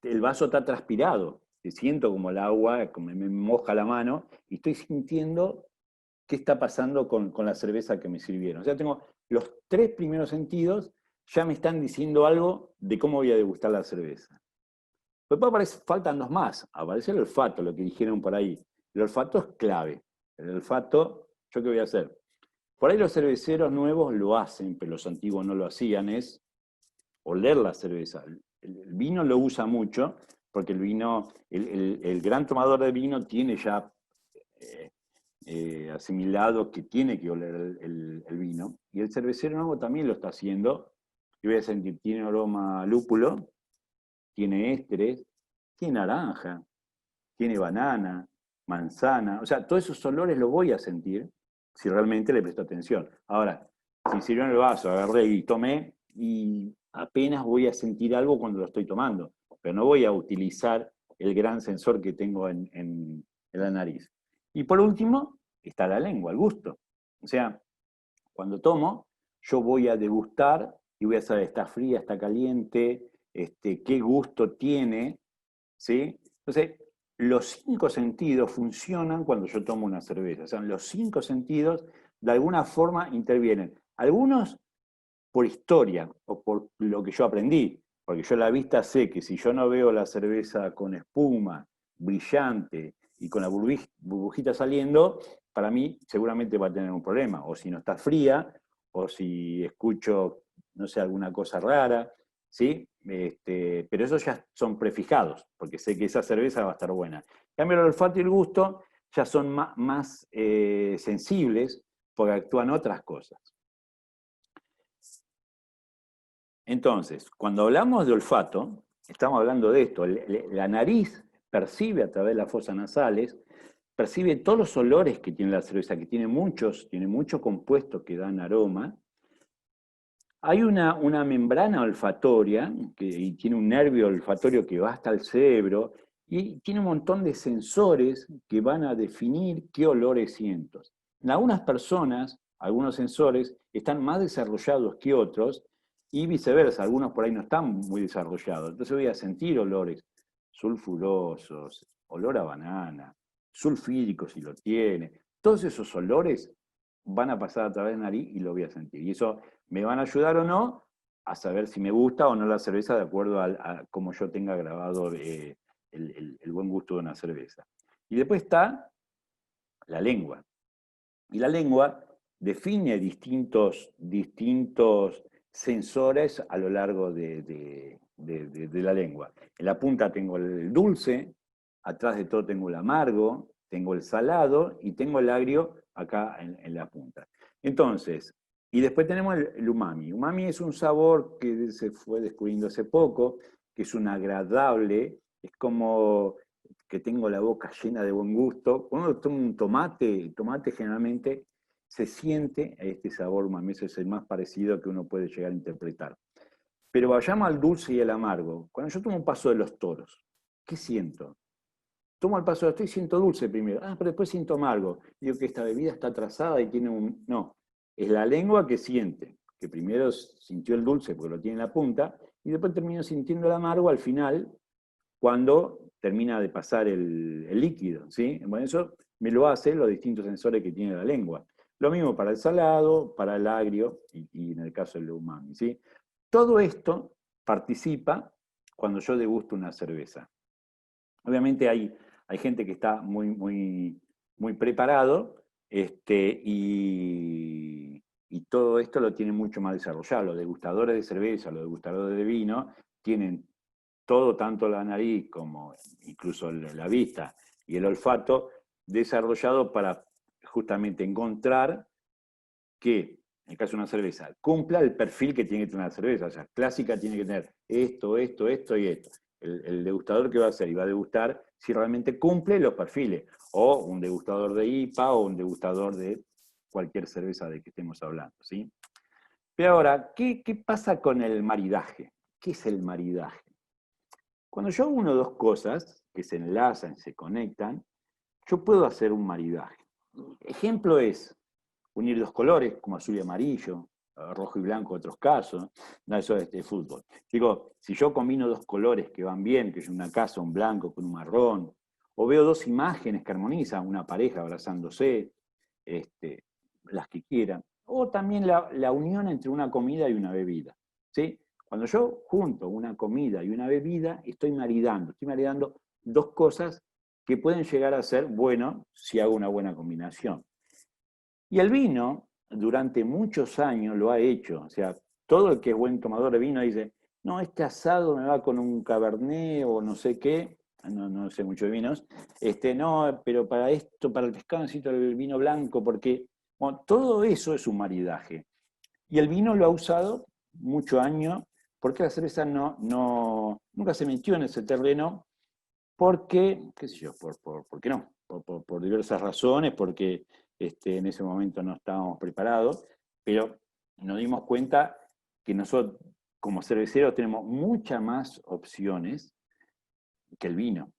Speaker 1: El vaso está transpirado, siento como el agua, como me moja la mano, y estoy sintiendo qué está pasando con la cerveza que me sirvieron. O sea, tengo los tres primeros sentidos, ya me están diciendo algo de cómo voy a degustar la cerveza. Después faltan dos más, aparece el olfato, lo que dijeron por ahí. El olfato es clave. El olfato, ¿yo qué voy a hacer? Por ahí los cerveceros nuevos lo hacen, pero los antiguos no lo hacían, es oler la cerveza. El vino lo usa mucho, porque el vino, el gran tomador de vino tiene ya asimilado que tiene que oler el vino, y el cervecero nuevo también lo está haciendo, y voy a sentir, tiene aroma a lúpulo, tiene ésteres, tiene naranja, tiene banana, manzana, o sea, todos esos olores los voy a sentir si realmente le presto atención. Ahora, si sirvió en el vaso, agarré y tomé, y apenas voy a sentir algo cuando lo estoy tomando, pero no voy a utilizar el gran sensor que tengo en la nariz. Y por último, está la lengua, el gusto. O sea, cuando tomo, yo voy a degustar y voy a saber, está fría, está caliente, qué gusto tiene, ¿sí? Entonces, los cinco sentidos funcionan cuando yo tomo una cerveza. O sea, los cinco sentidos de alguna forma intervienen. Algunos por historia o por lo que yo aprendí, porque yo a la vista sé que si yo no veo la cerveza con espuma, brillante y con la burbujita saliendo, para mí seguramente va a tener un problema, o si no está fría, o si escucho, no sé, alguna cosa rara, ¿sí? Pero esos ya son prefijados, porque sé que esa cerveza va a estar buena. En cambio, el olfato y el gusto ya son más sensibles, porque actúan otras cosas. Entonces, cuando hablamos de olfato, estamos hablando de esto. La nariz percibe a través de las fosas nasales, percibe todos los olores que tiene la cerveza, que tiene muchos compuestos que dan aroma. Hay una membrana olfatoria y tiene un nervio olfatorio que va hasta el cerebro y tiene un montón de sensores que van a definir qué olores siento. En algunas personas, algunos sensores están más desarrollados que otros, y viceversa, algunos por ahí no están muy desarrollados. Entonces voy a sentir olores sulfurosos, olor a banana, sulfídrico si lo tiene. Todos esos olores van a pasar a través de la nariz y lo voy a sentir. Y eso me van a ayudar o no a saber si me gusta o no la cerveza de acuerdo a cómo yo tenga grabado el buen gusto de una cerveza. Y después está la lengua. Y la lengua define distintos sensores a lo largo de la lengua. En la punta tengo el dulce, atrás de todo tengo el amargo, tengo el salado y tengo el agrio acá en la punta. Entonces, y después tenemos el umami. Umami es un sabor que se fue descubriendo hace poco, que es un agradable, es como que tengo la boca llena de buen gusto. Cuando uno toma un tomate, el tomate generalmente se siente este sabor umami, ese es el más parecido que uno puede llegar a interpretar. Pero vayamos al dulce y al amargo. Cuando yo tomo un paso de los toros, ¿qué siento? Tomo el paso de los toros y siento dulce primero, pero después siento amargo. Digo que esta bebida está trazada y tiene un... No, es la lengua que siente, que primero sintió el dulce porque lo tiene en la punta, y después termino sintiendo el amargo al final, cuando termina de pasar el líquido, ¿sí? Bueno, eso me lo hacen los distintos sensores que tiene la lengua. Lo mismo para el salado, para el agrio y en el caso del umami, ¿sí? Todo esto participa cuando yo degusto una cerveza. Obviamente hay gente que está muy preparado y todo esto lo tiene mucho más desarrollado. Los degustadores de cerveza, los degustadores de vino, tienen todo, tanto la nariz como incluso la vista y el olfato, desarrollado para justamente encontrar que, en el caso de una cerveza, cumpla el perfil que tiene que tener una cerveza. O sea, clásica tiene que tener esto y esto. El degustador que va a hacer y va a degustar si realmente cumple los perfiles. O un degustador de IPA o un degustador de cualquier cerveza de que estemos hablando, ¿sí? Pero ahora, ¿qué pasa con el maridaje? ¿Qué es el maridaje? Cuando yo uno o dos cosas que se enlazan, se conectan, yo puedo hacer un maridaje. Ejemplo es unir dos colores, como azul y amarillo, rojo y blanco en otros casos. No, eso es de fútbol. Digo, si yo combino dos colores que van bien, que es una casa, un blanco con un marrón, o veo dos imágenes que armonizan, una pareja abrazándose, las que quieran, o también la unión entre una comida y una bebida, ¿sí? Cuando yo junto una comida y una bebida, estoy maridando dos cosas que pueden llegar a ser bueno si hago una buena combinación. Y el vino, durante muchos años lo ha hecho. O sea, todo el que es buen tomador de vino dice, no, este asado me va con un cabernet o no sé qué, no sé mucho de vinos, no, pero para esto, para el pescado necesito el vino blanco, porque bueno, todo eso es un maridaje. Y el vino lo ha usado muchos años, porque la cerveza nunca se metió en ese terreno, porque, qué sé yo, ¿por qué no? Por diversas razones, porque en ese momento no estábamos preparados, pero nos dimos cuenta que nosotros, como cerveceros, tenemos muchas más opciones que el vino.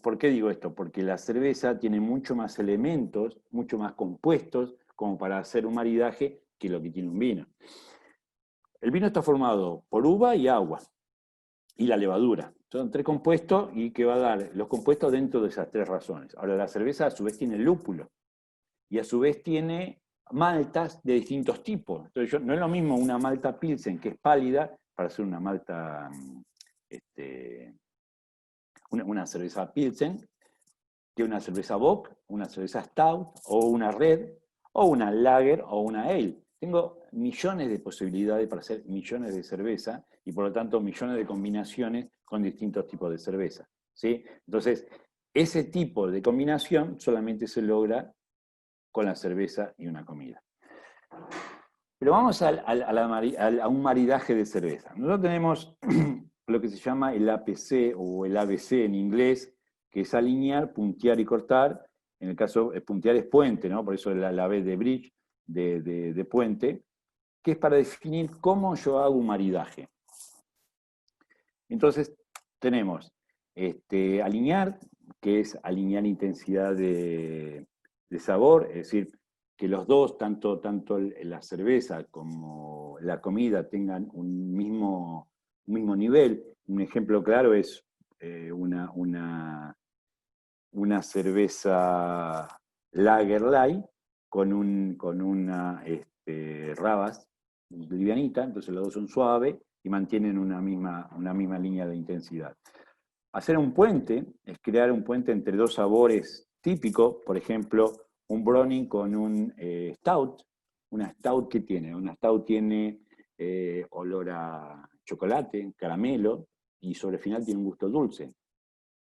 Speaker 1: ¿Por qué digo esto? Porque la cerveza tiene mucho más elementos, mucho más compuestos, como para hacer un maridaje que lo que tiene un vino. El vino está formado por uva y agua, y la levadura. Son tres compuestos y que va a dar los compuestos dentro de esas tres razones. Ahora, la cerveza a su vez tiene lúpulo y a su vez tiene maltas de distintos tipos. Entonces, no es lo mismo una malta Pilsen que es pálida para hacer una malta, una cerveza Pilsen, que una cerveza Bock, una cerveza Stout, o una Red, o una Lager, o una Ale. Tengo millones de posibilidades para hacer millones de cerveza y por lo tanto millones de combinaciones con distintos tipos de cerveza, ¿sí? Entonces, ese tipo de combinación solamente se logra con la cerveza y una comida. Pero vamos a un maridaje de cerveza. Nosotros tenemos lo que se llama el APC o el ABC en inglés, que es alinear, puntear y cortar. En el caso, puntear es puente, ¿no? Por eso la B de bridge, de puente, que es para definir cómo yo hago un maridaje. Entonces, tenemos alinear, que es alinear intensidad de sabor, es decir, que los dos, tanto la cerveza como la comida, tengan un mismo nivel. Un ejemplo claro es una cerveza Lager Light con una Rabas livianita, entonces los dos son suaves y mantienen una misma línea de intensidad. Hacer un puente es crear un puente entre dos sabores típicos, por ejemplo, un brownie con un stout. Una stout, ¿qué tiene? Una stout tiene olor a chocolate, caramelo, y sobre el final tiene un gusto dulce.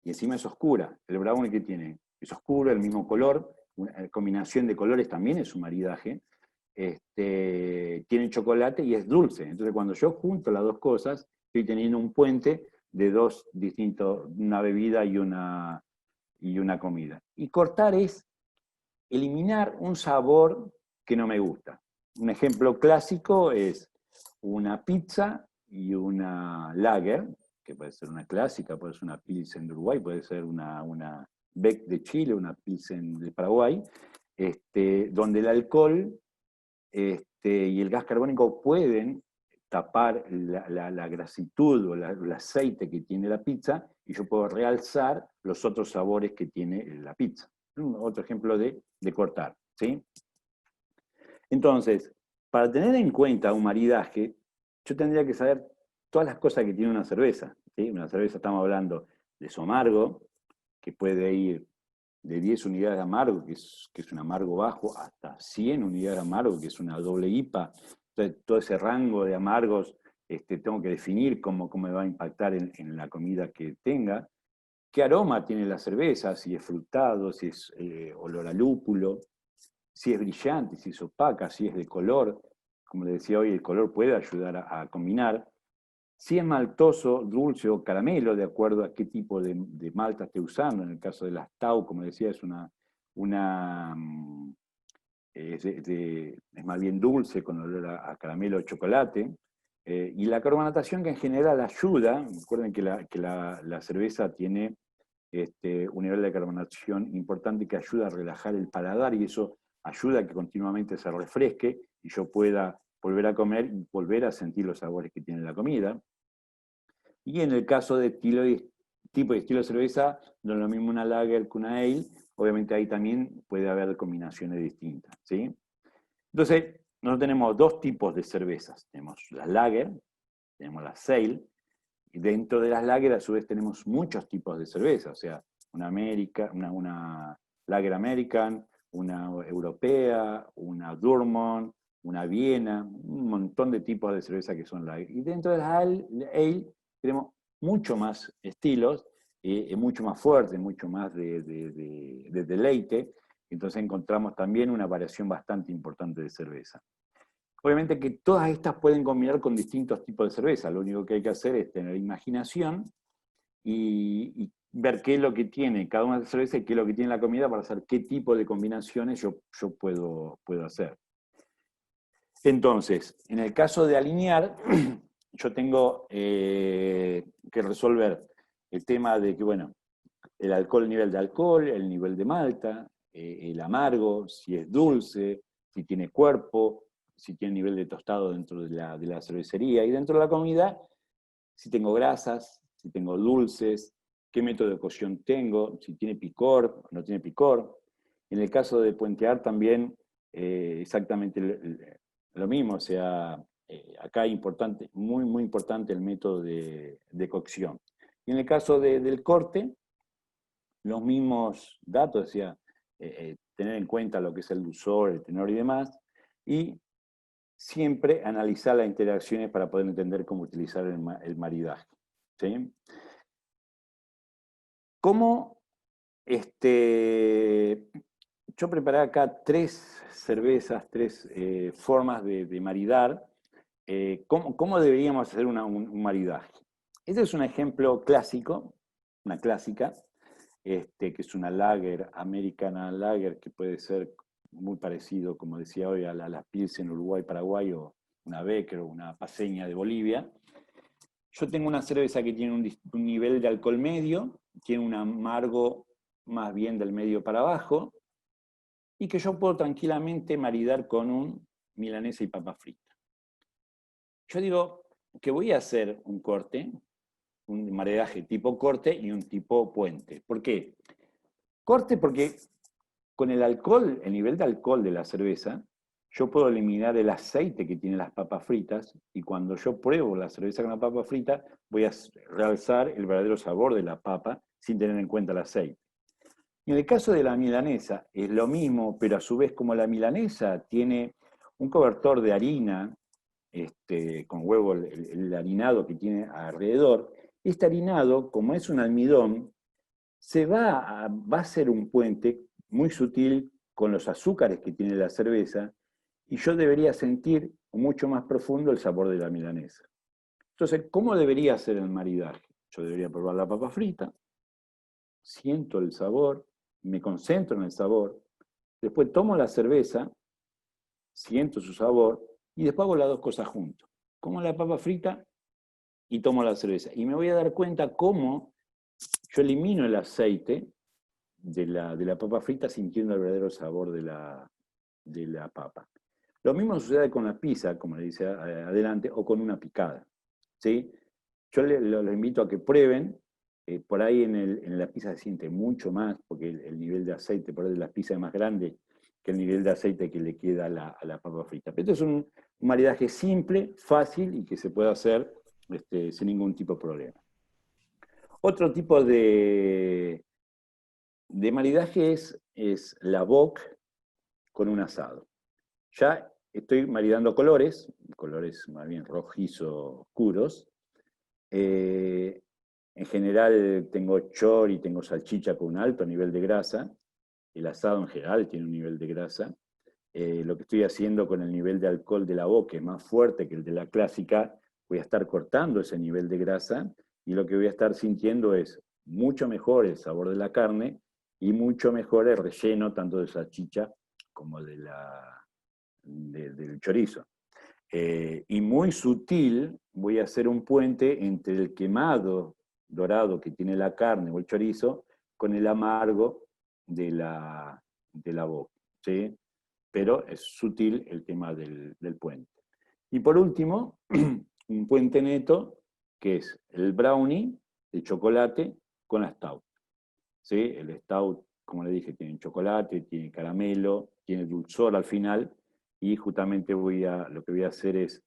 Speaker 1: Y encima es oscura. El brownie que tiene es oscuro, el mismo color, una combinación de colores también es un maridaje. Tiene chocolate y es dulce. Entonces cuando yo junto las dos cosas, estoy teniendo un puente de dos distintos, una bebida y una comida. Y cortar es eliminar un sabor que no me gusta. Un ejemplo clásico es una pizza y una lager, que puede ser una clásica, puede ser una Pilsen de Uruguay, puede ser una Beck de Chile, una Pilsen de Paraguay, donde el alcohol y el gas carbónico pueden tapar la grasitud o el aceite que tiene la pizza y yo puedo realzar los otros sabores que tiene la pizza. Otro ejemplo de cortar, ¿sí? Entonces, para tener en cuenta un maridaje, yo tendría que saber todas las cosas que tiene una cerveza, ¿sí? Una cerveza, estamos hablando de su amargo, que puede ir de 10 unidades de amargo, que es un amargo bajo, hasta 100 unidades de amargo, que es una doble IPA. Entonces, todo ese rango de amargos tengo que definir cómo me va a impactar en la comida que tenga. ¿Qué aroma tiene la cerveza? Si es frutado, si es olor a lúpulo, si es brillante, si es opaca, si es de color. Como les decía hoy, el color puede ayudar a combinar. Si es maltoso, dulce o caramelo, de acuerdo a qué tipo de malta esté usando. En el caso de las Tau, como decía, es es más bien dulce, con olor a caramelo o chocolate. Y la carbonatación, que en general ayuda. Recuerden que la cerveza tiene un nivel de carbonatación importante que ayuda a relajar el paladar, y eso ayuda a que continuamente se refresque y yo pueda volver a comer y volver a sentir los sabores que tiene la comida. Y en el caso de tipo y estilo de cerveza, no es lo mismo una lager que una ale, obviamente ahí también puede haber combinaciones distintas, ¿sí? Entonces, nosotros tenemos dos tipos de cervezas. Tenemos las lager, tenemos las ale, y dentro de las lager a su vez tenemos muchos tipos de cerveza, o sea, una lager American, una europea, una Durmont, una Viena, un montón de tipos de cerveza que son lager. Y dentro de las ale tenemos mucho más estilos, mucho más fuerte, mucho más de deleite. Entonces encontramos también una variación bastante importante de cerveza. Obviamente que todas estas pueden combinar con distintos tipos de cerveza. Lo único que hay que hacer es tener imaginación y ver qué es lo que tiene cada una de las cervezas y qué es lo que tiene la comida para saber qué tipo de combinaciones yo puedo hacer. Entonces, en el caso de alinear, yo tengo que resolver el tema de que, bueno, el alcohol, el nivel de alcohol, el nivel de malta, el amargo, si es dulce, si tiene cuerpo, si tiene nivel de tostado dentro de la cervecería, y dentro de la comida, si tengo grasas, si tengo dulces, qué método de cocción tengo, si tiene picor o no tiene picor. En el caso de puentear también exactamente lo mismo, o sea, acá es importante, muy, muy importante el método de cocción. Y en el caso del corte, los mismos datos, o sea, tener en cuenta lo que es el dulzor, el tenor y demás, y siempre analizar las interacciones para poder entender cómo utilizar el maridaje. ¿Sí? ¿Cómo yo preparé acá 3 cervezas, 3 formas de maridar. ¿Cómo deberíamos hacer un maridaje? Este es un ejemplo clásico, una clásica, que es una lager, Americana Lager, que puede ser muy parecido, como decía hoy, a las Pilsen en Uruguay, Paraguay, o una Becker o una Paceña de Bolivia. Yo tengo una cerveza que tiene un nivel de alcohol medio, tiene un amargo más bien del medio para abajo, y que yo puedo tranquilamente maridar con un milanesa y papa frita. Yo digo que voy a hacer un corte, un maridaje tipo corte y un tipo puente. ¿Por qué? Corte porque con el alcohol, el nivel de alcohol de la cerveza, yo puedo eliminar el aceite que tienen las papas fritas, y cuando yo pruebo la cerveza con la papa frita, voy a realzar el verdadero sabor de la papa sin tener en cuenta el aceite. Y en el caso de la milanesa es lo mismo, pero a su vez, como la milanesa tiene un cobertor de harina, con huevo, el harinado que tiene alrededor, este harinado, como es un almidón, va a ser un puente muy sutil con los azúcares que tiene la cerveza, y yo debería sentir mucho más profundo el sabor de la milanesa. Entonces, ¿cómo debería ser el maridaje? Yo debería probar la papa frita, siento el sabor, me concentro en el sabor, después tomo la cerveza, siento su sabor, y después hago las dos cosas juntos. Como la papa frita y tomo la cerveza. Y me voy a dar cuenta cómo yo elimino el aceite de la papa frita sintiendo el verdadero sabor de la papa. Lo mismo sucede con la pizza, como le dice adelante, o con una picada, ¿sí? Yo los invito a que prueben. Por ahí en la pizza se siente mucho más, porque el nivel de aceite por ahí de la pizza es más grande que el nivel de aceite que le queda a la papa frita. Pero esto es un maridaje simple, fácil y que se puede hacer sin ningún tipo de problema. Otro tipo de maridaje es la wok con un asado. Ya estoy maridando colores más bien rojizos oscuros. En general tengo chori, tengo salchicha con un alto nivel de grasa. El asado en general tiene un nivel de grasa. Lo que estoy haciendo con el nivel de alcohol de la wok, que es más fuerte que el de la clásica, voy a estar cortando ese nivel de grasa y lo que voy a estar sintiendo es mucho mejor el sabor de la carne y mucho mejor el relleno tanto de salchicha como del chorizo. Y muy sutil voy a hacer un puente entre el quemado dorado que tiene la carne o el chorizo con el amargo de la wok, ¿sí? Pero es sutil el tema del puente. Y por último, un puente neto, que es el brownie de chocolate con la stout. ¿Sí? El stout, como le dije, tiene chocolate, tiene caramelo, tiene dulzor al final, y justamente lo que voy a hacer es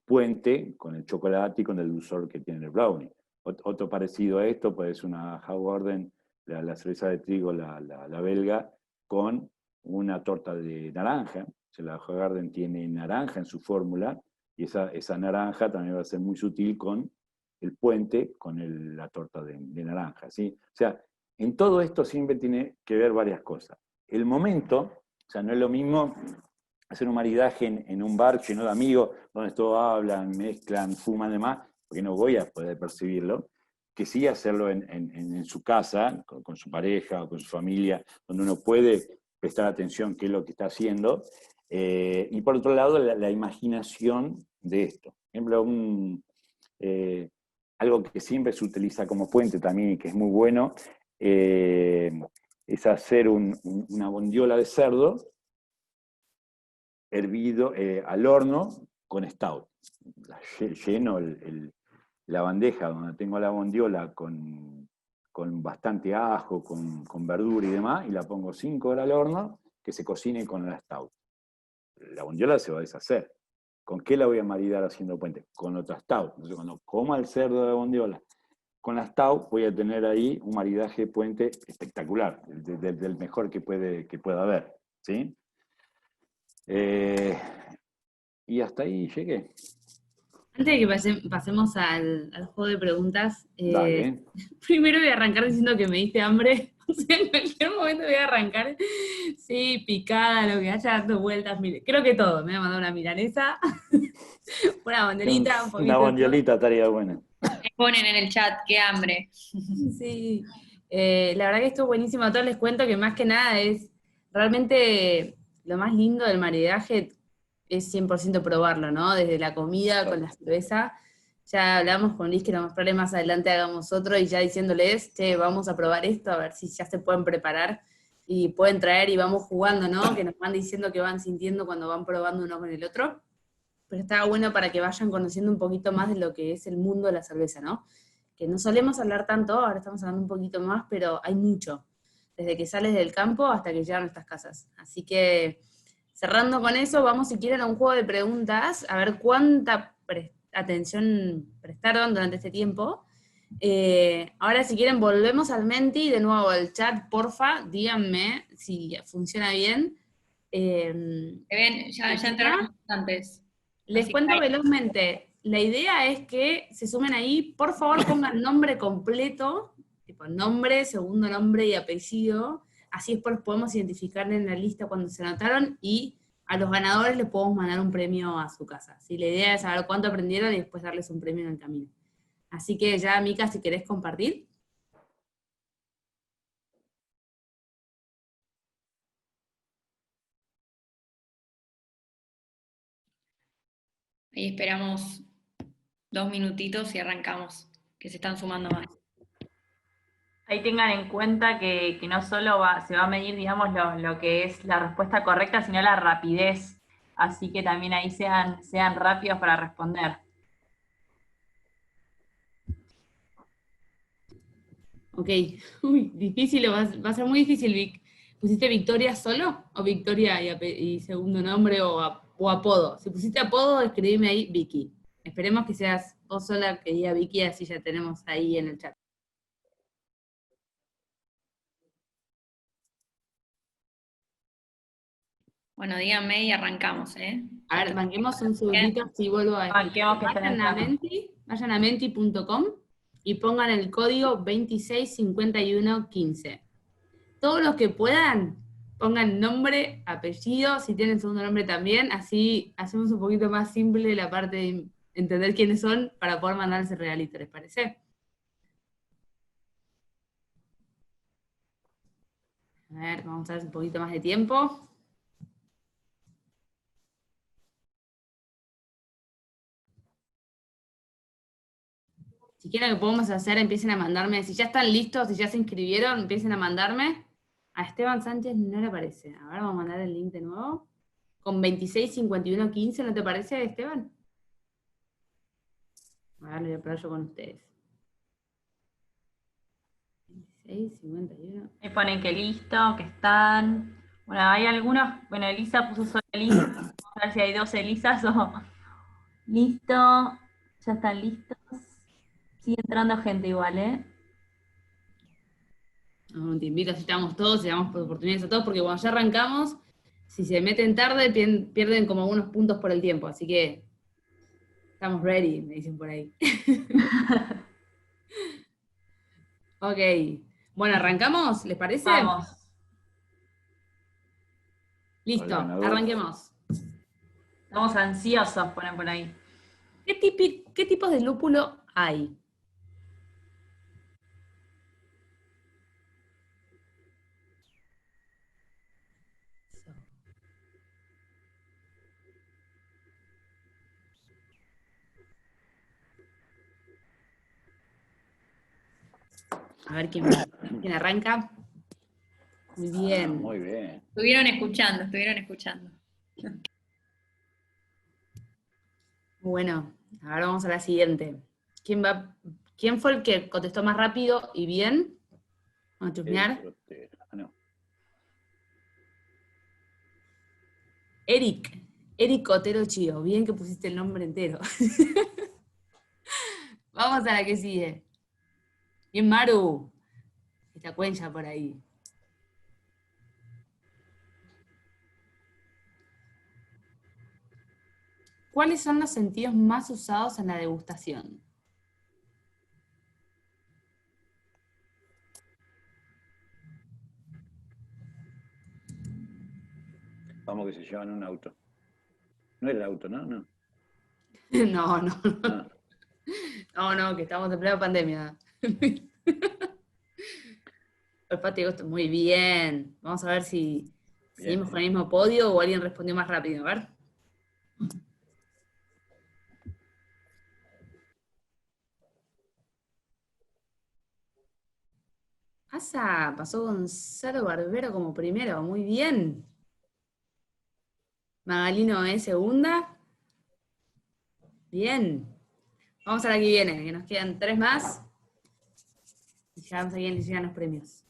Speaker 1: puente con el chocolate y con el dulzor que tiene el brownie. Otro parecido a esto puede ser una Hoegaarden, la cerveza de trigo, la belga, con una torta de naranja. O sea, la Hoegaarden tiene naranja en su fórmula, y esa naranja también va a ser muy sutil con el puente, con la torta de naranja, ¿sí? O sea, en todo esto siempre tiene que ver varias cosas. El momento, o sea, no es lo mismo hacer un maridaje en un bar lleno de amigos, donde todos hablan, mezclan, fuman y demás, porque no voy a poder percibirlo, que sí hacerlo en su casa, con su pareja o con su familia, donde uno puede prestar atención qué es lo que está haciendo, y por otro lado, la imaginación de esto. Por ejemplo, algo que siempre se utiliza como puente también y que es muy bueno, es hacer una bondiola de cerdo hervido al horno con stout. Lleno la bandeja donde tengo la bondiola con bastante ajo, con verdura y demás, y la pongo 5 horas al horno, que se cocine con la stout. La bondiola se va a deshacer. ¿Con qué la voy a maridar haciendo puente? Con otra stout. Entonces, cuando coma el cerdo de la bondiola con la stout, voy a tener ahí un maridaje de puente espectacular, del mejor que pueda haber, ¿sí? Y hasta ahí llegué.
Speaker 2: Antes de que pasemos al juego de preguntas,
Speaker 1: Dale.
Speaker 2: primero voy a arrancar diciendo que me diste hambre. O sea, en cualquier momento voy a arrancar, sí, picada, lo que haya, dando vueltas. Mire, creo que todo. Me voy a mandar una milanesa, una banderita, un
Speaker 1: Una
Speaker 2: poquito de todo.
Speaker 1: bondiolita estaría buena.
Speaker 3: Me ponen en el chat, qué hambre.
Speaker 2: Sí, la verdad que estuvo buenísimo. A todos les cuento que más que nada es realmente lo más lindo del maridaje es 100% probarlo, ¿no? Desde la comida con la cerveza. Ya hablamos con Liz que lo más probable más adelante hagamos otro y ya diciéndoles, che, vamos a probar esto, a ver si ya se pueden preparar y pueden traer y vamos jugando, ¿no? Que nos van diciendo que van sintiendo cuando van probando uno con el otro. Pero estaba bueno para que vayan conociendo un poquito más de lo que es el mundo de la cerveza, ¿no? Que no solemos hablar tanto, ahora estamos hablando un poquito más, pero hay mucho, desde que sales del campo hasta que llegan a nuestras casas. Así que, cerrando con eso, vamos si quieren a un juego de preguntas, a ver cuánta atención prestaron durante este tiempo. Ahora si quieren volvemos al Menti, de nuevo al chat, porfa, díganme si funciona bien.
Speaker 3: Ven, ya entraron antes.
Speaker 2: Les
Speaker 3: Así
Speaker 2: cuento
Speaker 3: que
Speaker 2: velozmente, la idea es que se sumen ahí, por favor pongan nombre completo, tipo nombre, segundo nombre y apellido, así después los podemos identificar en la lista cuando se anotaron y a los ganadores les podemos mandar un premio a su casa. ¿Sí? La idea es saber cuánto aprendieron y después darles un premio en el camino. Así que ya, Mica, si querés compartir.
Speaker 3: ahí esperamos 2 minutitos y arrancamos, que se están sumando más. Ahí tengan en cuenta que no solo se va a medir, digamos, lo que es la respuesta correcta, sino la rapidez. Así que también ahí sean rápidos para responder.
Speaker 2: Ok, uy, difícil, va a ser muy difícil, Vic. ¿Pusiste Victoria solo? ¿O Victoria y segundo nombre o apodo? Si pusiste apodo, escribime ahí Vicky. Esperemos que seas vos sola que diga Vicky, así ya tenemos ahí en el chat.
Speaker 3: Bueno, díganme y arrancamos, ¿eh?
Speaker 2: A ver, banquemos un segundito, así vuelvo a
Speaker 3: Banquemos
Speaker 2: explicar.
Speaker 3: que estén
Speaker 2: Vayan a menti.com y pongan el código 265115. Todos los que puedan, pongan nombre, apellido, si tienen segundo nombre también, así hacemos un poquito más simple la parte de entender quiénes son para poder mandarse regalito, ¿les parece? A ver, vamos a dar un poquito más de tiempo. Si quieren que podemos hacer, empiecen a mandarme. Si ya están listos, si ya se inscribieron, empiecen a mandarme. A Esteban Sánchez no le aparece. Ahora vamos a mandar el link de nuevo. Con 265115, ¿no te parece, Esteban? A ver, lo voy a probar yo con ustedes. 2651.
Speaker 3: Me ponen que listo, que están. Bueno, hay algunos. Bueno, Elisa puso solo Elisa. Vamos a ver si hay dos Elisas o. Listo. Ya están listos. Sigue entrando gente igual, ¿eh?
Speaker 2: No, te invito, así estamos todos y damos oportunidades a todos, porque cuando ya arrancamos, si se meten tarde, pierden como algunos puntos por el tiempo. Así que estamos ready, me dicen por ahí. Ok. Bueno, ¿arrancamos? ¿Les parece?
Speaker 3: Vamos.
Speaker 2: Listo,
Speaker 1: Hola, ganador.
Speaker 2: arranquemos.
Speaker 3: Estamos ansiosos, ponen por ahí.
Speaker 2: ¿Qué tipos de lúpulo hay? A ver quién arranca. Muy bien.
Speaker 1: Muy bien.
Speaker 3: Estuvieron escuchando.
Speaker 2: Bueno, ahora vamos a la siguiente. ¿Quién fue el que contestó más rápido y bien? Vamos a chusmear.
Speaker 1: No.
Speaker 2: Eric Otero Chío. Bien que pusiste el nombre entero. Vamos a la que sigue. Bien, Maru. Está Cuencha por ahí. ¿Cuáles son los sentidos más usados en la degustación?
Speaker 1: Vamos que se llevan un auto. No era el auto, ¿no? No.
Speaker 2: No, no, no.
Speaker 1: Ah,
Speaker 2: No, que estamos en plena pandemia. Olfato y gusto, muy bien. Vamos a ver si seguimos con el mismo podio o alguien respondió más rápido. A ver. Pasó Gonzalo Barbero como primero, muy bien. Magalino es segunda. Bien. Vamos a la que viene, que nos quedan 3 más. Y ya vamos a quién le llegan los premios.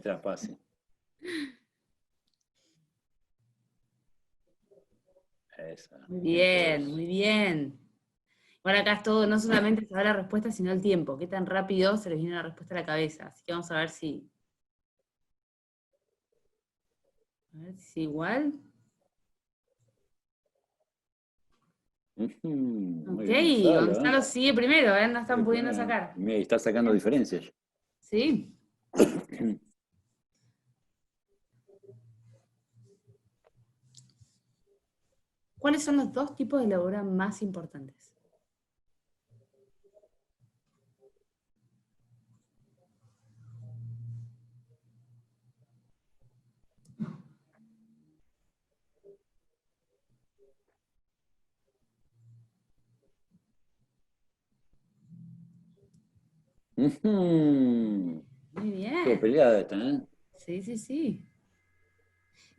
Speaker 1: esta era fácil. Esa.
Speaker 2: Muy bien, muy bien. Bueno, acá es todo, no solamente saber la respuesta, sino el tiempo. Qué tan rápido se les viene la respuesta a la cabeza. Así que vamos a ver si. A ver si igual.
Speaker 1: Muy
Speaker 2: Ok,
Speaker 1: bien,
Speaker 2: Gonzalo sigue primero, ¿eh? No están pudiendo sacar.
Speaker 1: Me está sacando diferencias.
Speaker 2: ¿Sí? ¿Cuáles son los 2 tipos de levadura más importantes?
Speaker 1: Ujú.
Speaker 2: Muy
Speaker 1: Estuvo
Speaker 2: bien.
Speaker 1: peleada esta, ¿eh?
Speaker 2: Sí, sí, sí.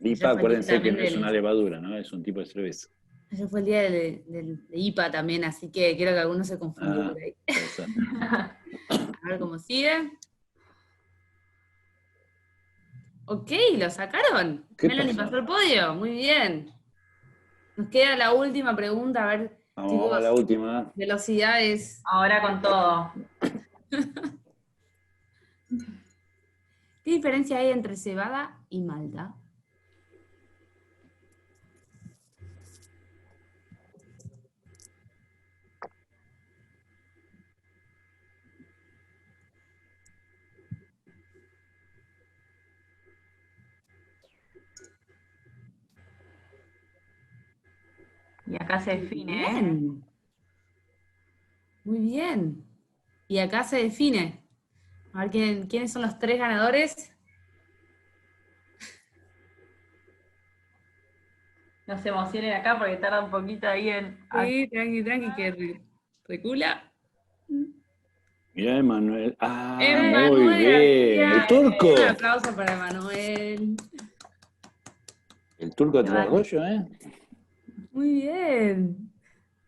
Speaker 1: IPA,
Speaker 2: Ayer fue el día
Speaker 1: acuérdense que
Speaker 2: también
Speaker 1: no es una levadura, ¿no? Es un tipo de cerveza.
Speaker 2: ayer fue el día de IPA también, así que creo que alguno se confundió
Speaker 1: Ah,
Speaker 2: por ahí.
Speaker 1: puede ser.
Speaker 2: A ver cómo sigue. Ok, lo sacaron.
Speaker 1: ¿Qué
Speaker 2: Melanie
Speaker 1: pasó?
Speaker 2: pasó el podio. Muy bien. Nos queda la última pregunta. A ver,
Speaker 1: Vamos a
Speaker 2: chicos,
Speaker 1: la última.
Speaker 2: velocidades.
Speaker 3: Ahora con todo.
Speaker 2: ¿Qué diferencia hay entre cebada y malta?
Speaker 3: Y acá se
Speaker 2: Muy
Speaker 3: define, ¿eh?
Speaker 2: bien. Muy bien. Y acá se define. A ver quiénes son los 3 ganadores.
Speaker 3: No se emocionen acá porque tarda un poquito ahí en...
Speaker 2: Sí, tranqui, tranqui, que recula.
Speaker 1: Mirá, Emanuel. Ah, muy
Speaker 2: Emanuel
Speaker 1: bien. ¿El
Speaker 2: García.
Speaker 1: turco?
Speaker 2: Un aplauso para Emanuel.
Speaker 1: El turco de Tres Arroyos, ¿eh?
Speaker 2: Muy bien.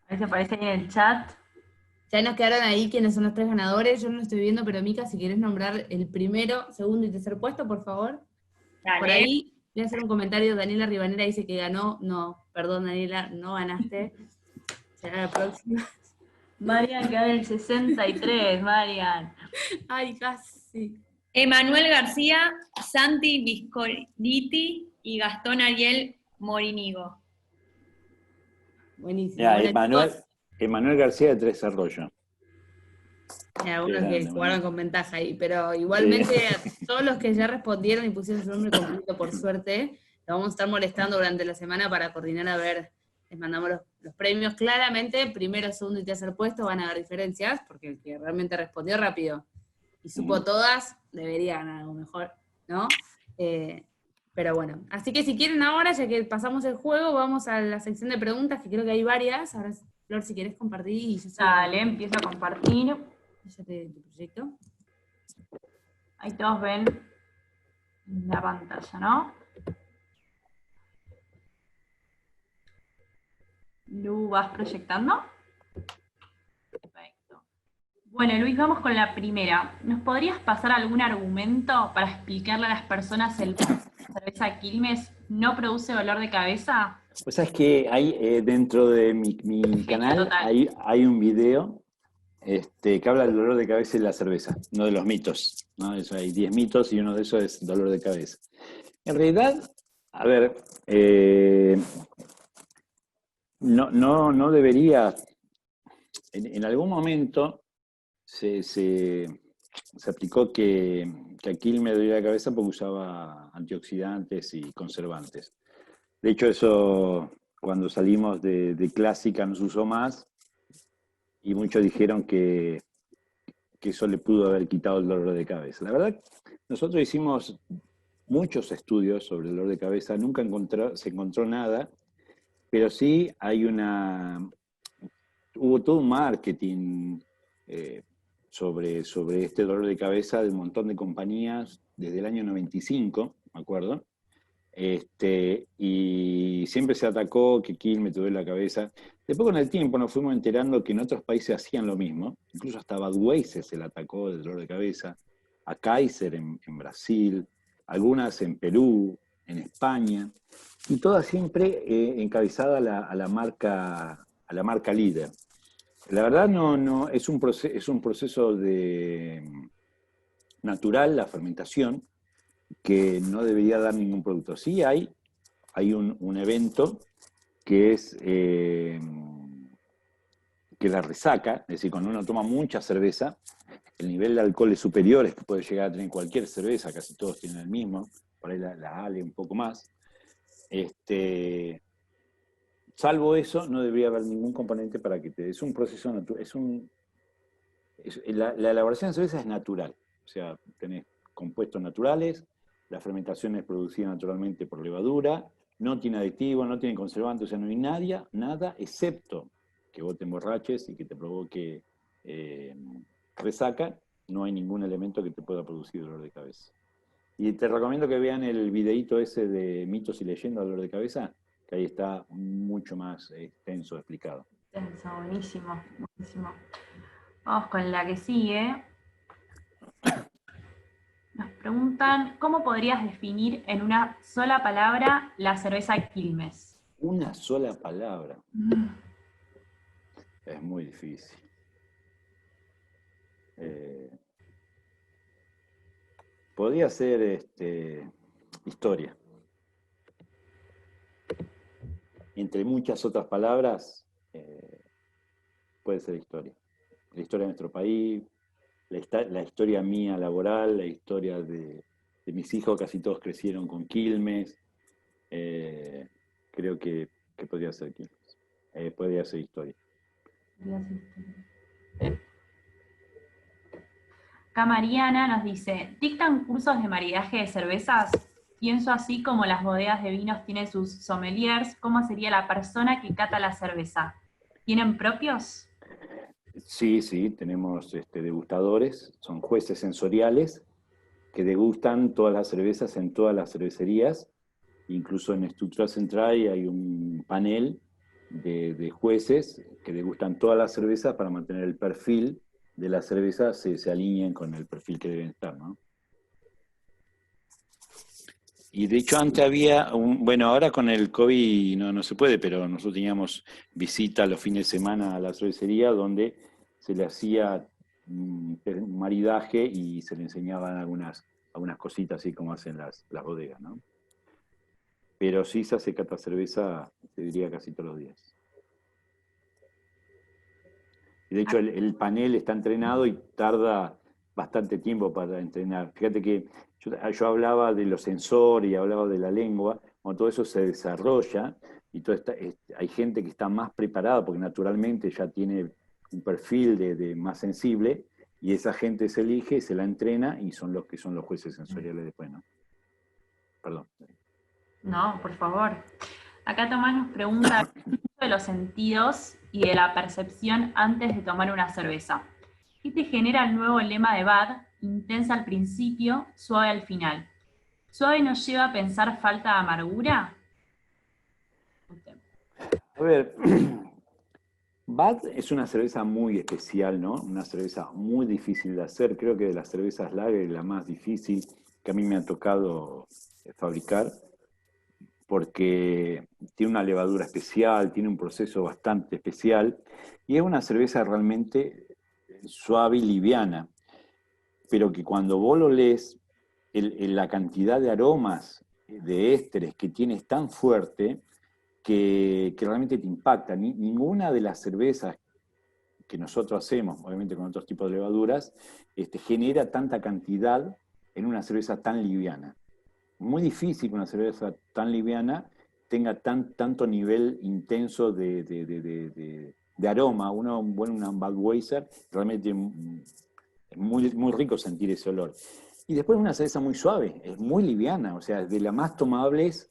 Speaker 3: A ver si aparece ahí en el chat.
Speaker 2: Ya nos quedaron ahí quiénes son los 3 ganadores. Yo no lo estoy viendo, pero Mica, si quieres nombrar el primero, segundo y tercer puesto, por favor. Por
Speaker 3: Dale.
Speaker 2: ahí voy a hacer un comentario. Daniela Ribanera dice que ganó. No, perdón, Daniela, no ganaste. Será la próxima.
Speaker 3: Marian quedó en el 63, Marian.
Speaker 2: Ay, casi.
Speaker 3: Emanuel García, Santi Viscoliti y Gastón Ariel Morinigo.
Speaker 2: Buenísimo.
Speaker 1: Ya,
Speaker 2: Bueno, chicos,
Speaker 1: Emanuel García de Tres Arroyos.
Speaker 2: hay
Speaker 1: Qué
Speaker 2: algunos que
Speaker 1: grande,
Speaker 2: jugaron
Speaker 1: Emanuel.
Speaker 2: con ventaja ahí, pero
Speaker 1: Sí.
Speaker 2: igualmente a todos los que ya respondieron y pusieron su nombre completo, por suerte, lo vamos a estar molestando durante la semana para coordinar a ver, les mandamos los premios. Claramente, primero, segundo y tercer puesto van a haber diferencias, porque el que realmente respondió rápido y supo todas, debería ganar algo mejor, ¿no? Pero bueno, así que si quieren ahora, ya que pasamos el juego, vamos a la sección de preguntas, que creo que hay varias. Ahora, Flor, si querés compartir y yo sigo.
Speaker 3: Dale, empiezo a compartir.
Speaker 2: Fíjate tu proyecto.
Speaker 3: Ahí todos ven la pantalla, ¿no? Lu, ¿vas proyectando? Perfecto. Bueno, Luis, vamos con la primera. ¿Nos podrías pasar algún argumento para explicarle a las personas el por qué la cerveza Quilmes no produce dolor de cabeza?
Speaker 1: Pues sabes que hay dentro de mi canal
Speaker 3: total.
Speaker 1: hay un video que habla del dolor de cabeza y la cerveza, no de los mitos, ¿no? Eso, hay 10 mitos y uno de esos es dolor de cabeza. En realidad, a ver, no debería, en algún momento se aplicó que a Quilmes me dolía la cabeza porque usaba antioxidantes y conservantes. De hecho, eso cuando salimos de Clásica no se usó más y muchos dijeron que eso le pudo haber quitado el dolor de cabeza. La verdad, nosotros hicimos muchos estudios sobre el dolor de cabeza, nunca se encontró nada, pero sí hubo todo un marketing sobre este dolor de cabeza de un montón de compañías desde el año 95, me acuerdo. Y siempre se atacó que Quilmes te duele la cabeza. Después con el tiempo nos fuimos enterando que en otros países hacían lo mismo, incluso hasta Budweiser se le atacó del dolor de cabeza, a Kaiser en Brasil, algunas en Perú, en España, y todas siempre encabezada a la marca líder. La verdad no es un proceso natural, la fermentación, que no debería dar ningún producto. Sí hay un evento que es que la resaca, es decir, cuando uno toma mucha cerveza, el nivel de alcohol es superior, es que puede llegar a tener cualquier cerveza, casi todos tienen el mismo, por ahí la Ale un poco más. Salvo eso, no debería haber ningún componente para que te des un proceso natural. La elaboración de cerveza es natural, o sea, tenés compuestos naturales, la fermentación es producida naturalmente por levadura, no tiene aditivos, no tiene conservantes, o sea, no hay nada excepto que vos te emborraches y que te provoque resaca, no hay ningún elemento que te pueda producir dolor de cabeza. Y te recomiendo que vean el videíto ese de mitos y leyendas del dolor de cabeza, que ahí está mucho más extenso explicado.
Speaker 3: Extenso, buenísimo, buenísimo. Vamos con la que sigue. Nos preguntan, ¿cómo podrías definir en una sola palabra la cerveza Quilmes?
Speaker 1: Una sola palabra. Es muy difícil. Podría ser historia. Entre muchas otras palabras, puede ser historia. La historia de nuestro país, la historia mía laboral, la historia de mis hijos, casi todos crecieron con Quilmes. Creo que podría ser Quilmes. Podría ser historia.
Speaker 3: Acá Mariana nos dice, ¿dictan cursos de maridaje de cervezas? Pienso así como las bodegas de vinos tienen sus sommeliers, ¿cómo sería la persona que cata la cerveza? ¿Tienen propios?
Speaker 1: Sí, tenemos degustadores, son jueces sensoriales que degustan todas las cervezas en todas las cervecerías. Incluso en Estructura Central hay un panel de jueces que degustan todas las cervezas para mantener el perfil de las cervezas, se alineen con el perfil que deben estar, ¿no? Y de hecho antes había, bueno, ahora con el COVID no se puede, pero nosotros teníamos visita los fines de semana a la cervecería donde se le hacía un maridaje y se le enseñaban algunas cositas así como hacen las bodegas, ¿no? Pero sí se hace cata cerveza, te diría, casi todos los días. Y de hecho el panel está entrenado y tarda bastante tiempo para entrenar. Fíjate que yo hablaba de los sensores y hablaba de la lengua, cuando todo eso se desarrolla y hay gente que está más preparada porque naturalmente ya tiene un perfil de más sensible y esa gente se elige, se la entrena y son los que son los jueces sensoriales después, ¿no? Perdón.
Speaker 3: No, por favor. Acá Tomás nos pregunta de los sentidos y de la percepción antes de tomar una cerveza. ¿Qué te genera el nuevo lema de Bad? Intensa al principio, suave al final. ¿Suave nos lleva a pensar falta de amargura?
Speaker 1: A ver, Bad es una cerveza muy especial, ¿no? Una cerveza muy difícil de hacer. Creo que de las cervezas lager la más difícil que a mí me ha tocado fabricar, porque tiene una levadura especial, tiene un proceso bastante especial, y es una cerveza realmente suave y liviana, pero que cuando vos lo lees, la cantidad de aromas, de ésteres que tiene es tan fuerte que realmente te impacta. Ninguna de las cervezas que nosotros hacemos, obviamente con otros tipos de levaduras, genera tanta cantidad en una cerveza tan liviana. Muy difícil que una cerveza tan liviana tenga tanto nivel intenso de aroma. Una Budweiser realmente es muy rico sentir ese olor. Y después una cerveza muy suave, es muy liviana, o sea, de las más tomables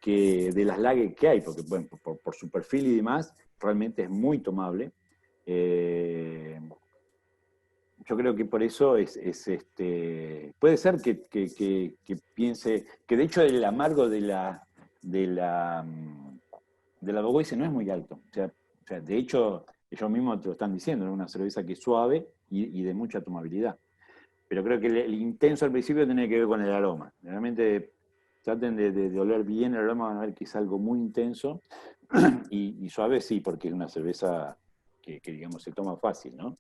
Speaker 1: que de las lager que hay, porque bueno, por su perfil y demás, realmente es muy tomable. Yo creo que por eso puede ser que piense, que de hecho el amargo de la Budweiser no es muy alto. O sea, de hecho, ellos mismos te lo están diciendo, es una cerveza que es suave y de mucha tomabilidad. Pero creo que el intenso al principio tiene que ver con el aroma. Realmente traten de oler bien el aroma, van a ver que es algo muy intenso. Y suave sí, porque es una cerveza que digamos se toma fácil, ¿no?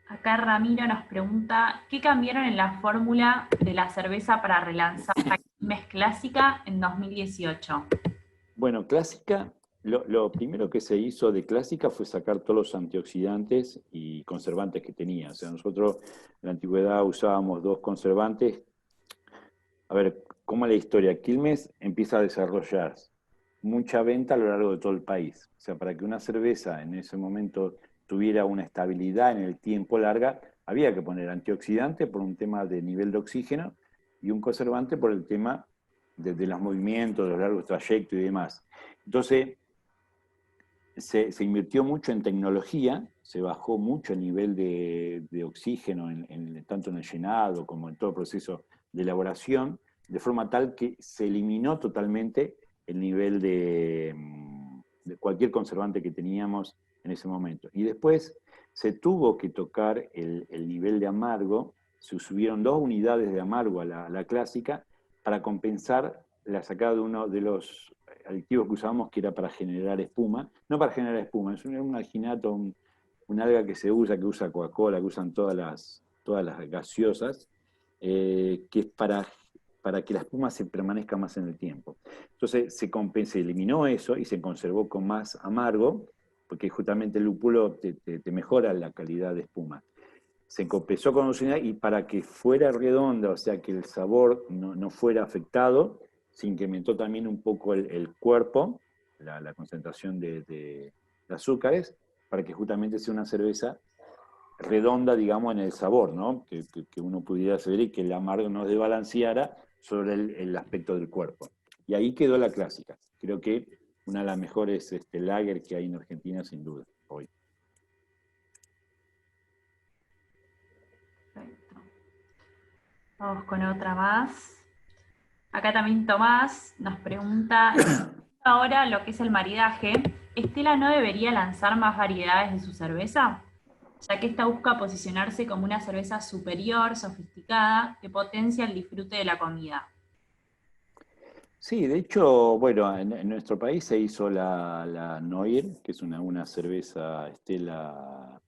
Speaker 3: Acá Ramiro nos pregunta, ¿qué cambiaron en la fórmula de la cerveza para relanzar la Quilmes Clásica en 2018?
Speaker 1: Bueno, Clásica, lo primero que se hizo de Clásica fue sacar todos los antioxidantes y conservantes que tenía. O sea, nosotros en la antigüedad usábamos 2 conservantes. A ver, ¿cómo es la historia? Quilmes empieza a desarrollar mucha venta a lo largo de todo el país. O sea, para que una cerveza en ese momento tuviera una estabilidad en el tiempo larga, había que poner antioxidante por un tema de nivel de oxígeno y un conservante por el tema de los movimientos, de los largos trayectos y demás. Entonces, se invirtió mucho en tecnología, se bajó mucho el nivel de oxígeno, tanto en el llenado como en todo el proceso de elaboración, de forma tal que se eliminó totalmente el nivel de cualquier conservante que teníamos en ese momento. Y después se tuvo que tocar el nivel de amargo, se subieron 2 unidades de amargo a la clásica para compensar la sacada de uno de los aditivos que usábamos, que era para generar espuma. No para generar espuma, es un alginato, un alga que se usa, que usa Coca-Cola, que usan todas las gaseosas, que es para que la espuma se permanezca más en el tiempo. Entonces se eliminó eso y se conservó con más amargo, porque justamente el lúpulo te mejora la calidad de espuma. Se empezó con unidad y para que fuera redonda, o sea que el sabor no fuera afectado, se incrementó también un poco el cuerpo, la concentración de azúcares, para que justamente sea una cerveza redonda, digamos, en el sabor, ¿no? Que uno pudiera saber y que el amargo no desbalanceara sobre el aspecto del cuerpo. Y ahí quedó la clásica. Creo que una de las mejores lager que hay en Argentina, sin duda, hoy.
Speaker 3: Perfecto. Vamos con otra más. Acá también Tomás nos pregunta, ahora lo que es el maridaje, ¿Estela no debería lanzar más variedades de su cerveza? Ya que esta busca posicionarse como una cerveza superior, sofisticada, que potencia el disfrute de la comida.
Speaker 1: Sí, de hecho, bueno, en nuestro país se hizo la Noir, que es una cerveza Estela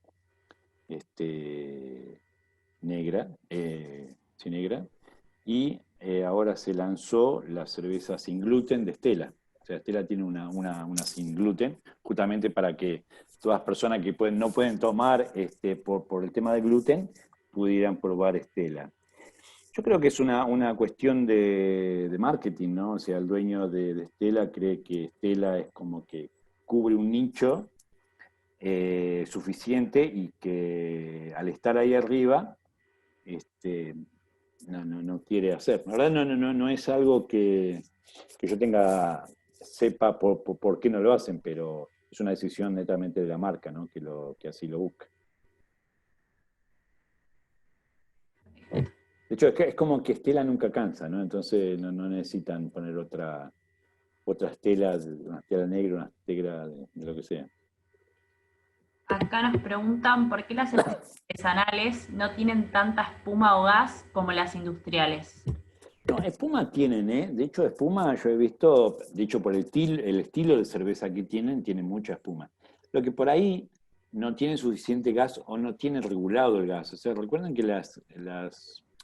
Speaker 1: negra, sí, negra, y ahora se lanzó la cerveza sin gluten de Estela. O sea, Estela tiene una sin gluten, justamente para que todas las personas que no pueden tomar por el tema del gluten pudieran probar Estela. Yo creo que es una cuestión de marketing, ¿no? O sea, el dueño de Estela cree que Estela es como que cubre un nicho suficiente y que al estar ahí arriba, no quiere hacer. La verdad no es algo que yo sepa por qué no lo hacen, pero es una decisión netamente de la marca, ¿no? Que así lo busca. De hecho, es como que Estela nunca cansa, ¿no? Entonces no necesitan poner otra Estela, una Estela negra, una Estela de lo que sea.
Speaker 3: Acá nos preguntan por qué las cervezas artesanales no tienen tanta espuma o gas como las industriales.
Speaker 1: No, espuma tienen, ¿eh? De hecho, espuma yo he visto, de hecho, por el estilo de cerveza que tienen mucha espuma. Lo que por ahí no tienen suficiente gas o no tienen regulado el gas. O sea, recuerden que las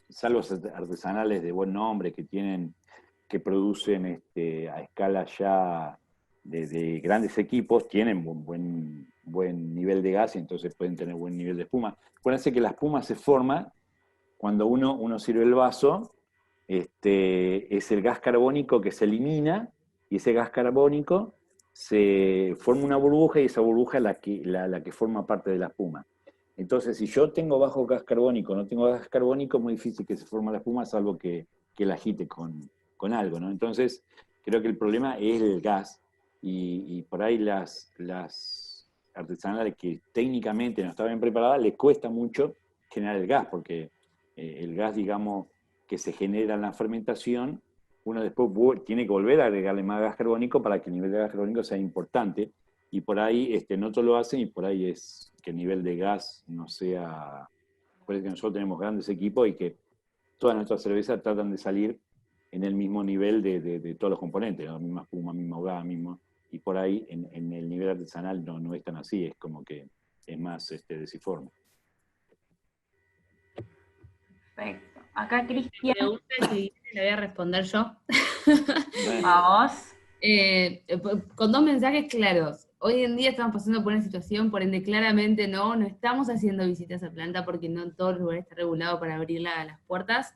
Speaker 1: salvas artesanales de buen nombre que producen a escala ya de grandes equipos, tienen buen nivel de gas y entonces pueden tener buen nivel de espuma. Acuérdense que la espuma se forma cuando uno sirve el vaso, es el gas carbónico que se elimina y ese gas carbónico se forma una burbuja y esa burbuja es la que forma parte de la espuma. Entonces, si yo tengo bajo gas carbónico, no tengo gas carbónico, es muy difícil que se forme la espuma, salvo que la agite con algo, ¿no? Entonces, creo que el problema es el gas y por ahí las artesanales que técnicamente no estaban bien preparadas, les cuesta mucho generar el gas, porque el gas, digamos, que se genera en la fermentación, uno después tiene que volver a agregarle más gas carbónico para que el nivel de gas carbónico sea importante, y por ahí no todos lo hacen, y por ahí es que el nivel de gas no sea... Por eso que nosotros tenemos grandes equipos y que todas nuestras cervezas tratan de salir en el mismo nivel de todos los componentes, ¿no? Misma espuma, mismo gas, mismo... Y por ahí en el nivel artesanal no es tan así, es como que es más deciforme.
Speaker 3: Perfecto. Acá Cristian,
Speaker 2: Pregunta que le voy a responder yo.
Speaker 3: vamos.
Speaker 2: Con 2 mensajes claros. Hoy en día estamos pasando por una situación, por ende claramente no estamos haciendo visitas a planta porque no en todos los lugares está regulado para abrir las puertas.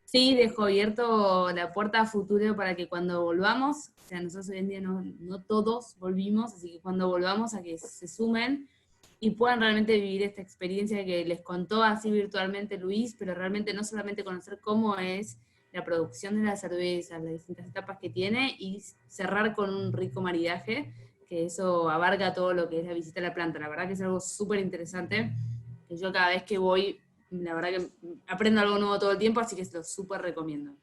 Speaker 2: Sí, dejo abierto la puerta a futuro para que cuando volvamos, o sea, nosotros hoy en día no todos volvimos, así que cuando volvamos a que se sumen y puedan realmente vivir esta experiencia que les contó así virtualmente Luis, pero realmente no solamente conocer cómo es la producción de la cerveza, las distintas etapas que tiene, y cerrar con un rico maridaje, que eso abarca todo lo que es la visita a la planta. La verdad que es algo súper interesante, que yo cada vez que voy, la verdad que aprendo algo nuevo todo el tiempo, así que se lo súper recomiendo.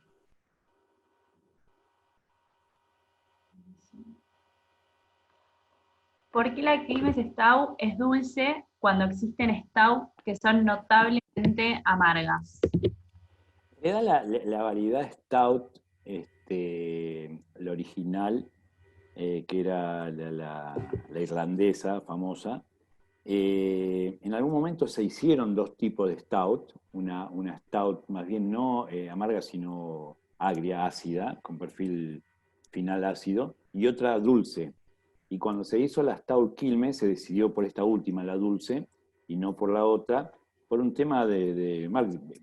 Speaker 3: ¿Por qué la Quilmes Stout es dulce cuando existen Stout que son notablemente amargas?
Speaker 1: Le da la variedad Stout, la original, que era la irlandesa famosa. En algún momento se hicieron dos tipos de Stout, una Stout más bien no amarga, sino agria, ácida, con perfil final ácido, y otra dulce. Y cuando se hizo la Stout Quilmes, se decidió por esta última, la dulce, y no por la otra, por un tema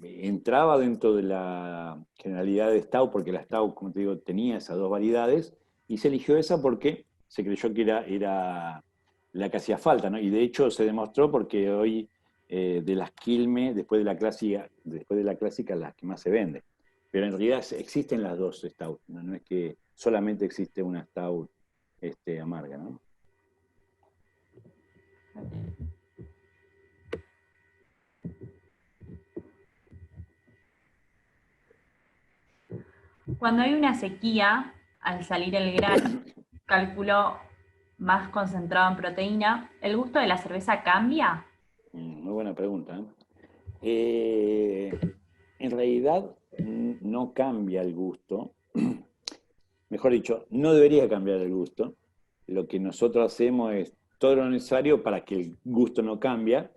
Speaker 1: entraba dentro de la generalidad de Stout, porque la Stout, como te digo, tenía esas dos variedades, y se eligió esa porque se creyó que era la que hacía falta, ¿no? Y de hecho se demostró porque hoy de las Quilmes, después de la clásica, las que más se vende. Pero en realidad existen las dos Stout, no es que solamente existe una Stout amarga, ¿no?
Speaker 3: Cuando hay una sequía, al salir el grano, cálculo más concentrado en proteína, ¿el gusto de la cerveza cambia?
Speaker 1: Muy buena pregunta. En realidad no cambia el gusto. Mejor dicho, no debería cambiar el gusto. Lo que nosotros hacemos es todo lo necesario para que el gusto no cambie,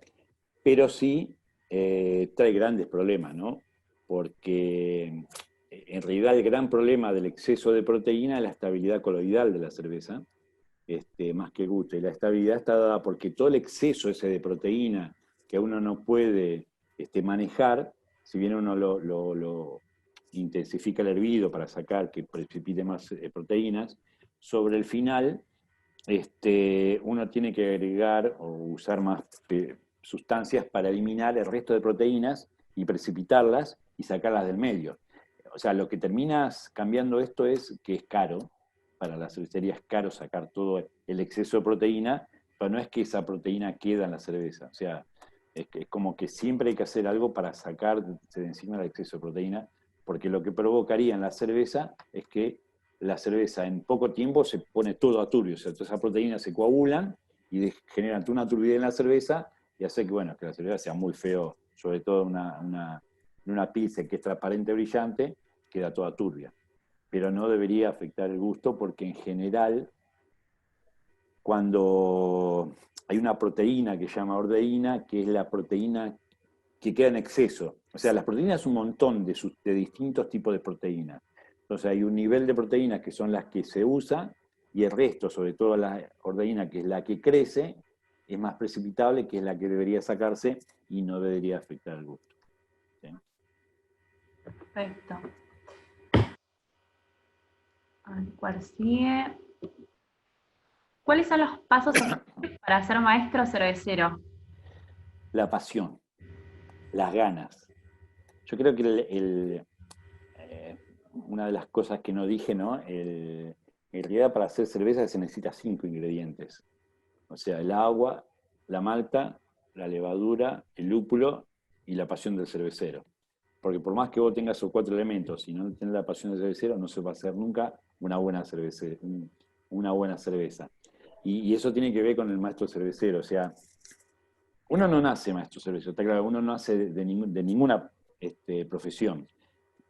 Speaker 1: pero sí trae grandes problemas, ¿no? Porque en realidad el gran problema del exceso de proteína es la estabilidad coloidal de la cerveza, más que el gusto. Y la estabilidad está dada porque todo el exceso ese de proteína que uno no puede manejar, si bien uno lo intensifica el hervido para sacar que precipite más proteínas, sobre el final uno tiene que agregar o usar más sustancias para eliminar el resto de proteínas y precipitarlas y sacarlas del medio. O sea, lo que terminas cambiando esto es que es caro, para la cervecería es caro sacar todo el exceso de proteína, pero no es que esa proteína queda en la cerveza. O sea, es como que siempre hay que hacer algo para sacar de encima el exceso de proteína, porque lo que provocaría en la cerveza es que la cerveza en poco tiempo se pone todo a turbio, o sea, todas esas proteínas se coagulan y generan una turbidez en la cerveza y hace que, bueno, que la cerveza sea muy feo, sobre todo una pilsen que es transparente, brillante, queda toda turbia. Pero no debería afectar el gusto porque en general, cuando hay una proteína que se llama ordeína, que es la proteína que queda en exceso. O sea, las proteínas un montón de distintos tipos de proteínas. Entonces hay un nivel de proteínas que son las que se usan y el resto, sobre todo la ordeína, que es la que crece, es más precipitable, que es la que debería sacarse y no debería afectar el gusto. ¿Sí?
Speaker 3: Perfecto. ¿Cuál sigue? ¿Cuáles son los pasos para ser maestro cervecero?
Speaker 1: La pasión, las ganas. Yo creo que una de las cosas que no dije, ¿no? En realidad para hacer cerveza se necesita 5 ingredientes. O sea, el agua, la malta, la levadura, el lúpulo y la pasión del cervecero. Porque por más que vos tengas esos 4 elementos, si no tenés la pasión del cervecero, no se va a hacer nunca una buena cerveza. Y eso tiene que ver con el maestro cervecero. O sea, uno no nace maestro cervecero, está claro, uno no nace de ninguna profesión.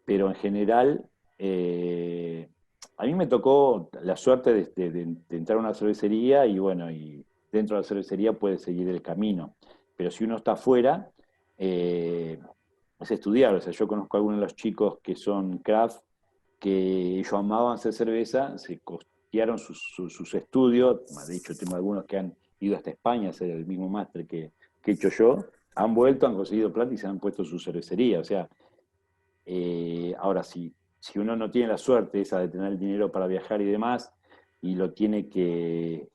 Speaker 1: Pero en general, a mí me tocó la suerte de entrar a una cervecería y bueno, y dentro de la cervecería puede seguir el camino. Pero si uno está afuera, es estudiar. O sea, yo conozco a algunos de los chicos que son craft, que ellos amaban hacer cerveza, se costearon sus estudios. De hecho, tengo algunos que han ido hasta España a hacer el mismo máster que he hecho yo, han vuelto, han conseguido plata y se han puesto su cervecería. O sea, ahora, si uno no tiene la suerte esa de tener el dinero para viajar y demás, y lo tiene que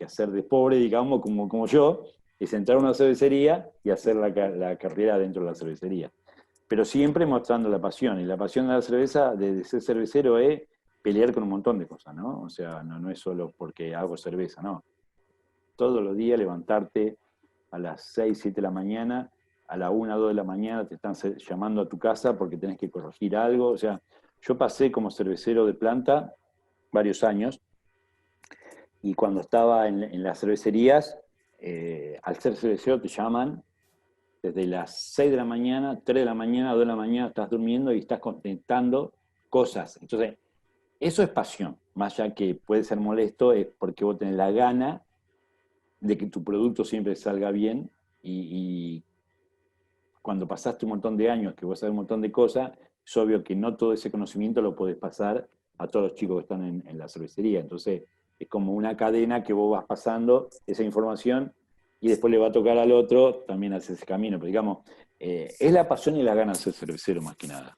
Speaker 1: hacer de pobre, digamos, como yo, es entrar a una cervecería y hacer la carrera dentro de la cervecería. Pero siempre mostrando la pasión. Y la pasión de la cerveza, de ser cervecero, es pelear con un montón de cosas, ¿no? O sea, no es solo porque hago cerveza, no. Todos los días levantarte a las 6, 7 de la mañana, a la 1, 2 de la mañana te están llamando a tu casa porque tenés que corregir algo. O sea, yo pasé como cervecero de planta varios años, y cuando estaba en las cervecerías, al ser cervecero te llaman desde las 6 de la mañana, 3 de la mañana, 2 de la mañana, estás durmiendo y estás contestando cosas. Entonces, eso es pasión, más allá que puede ser molesto, es porque vos tenés la gana de que tu producto siempre salga bien, y cuando pasaste un montón de años, que vos sabés un montón de cosas, es obvio que no todo ese conocimiento lo podés pasar a todos los chicos que están en la cervecería. Entonces, es como una cadena que vos vas pasando esa información y después le va a tocar al otro también hacer ese camino. Pero digamos, es la pasión y la gana de ser cervecero más que nada.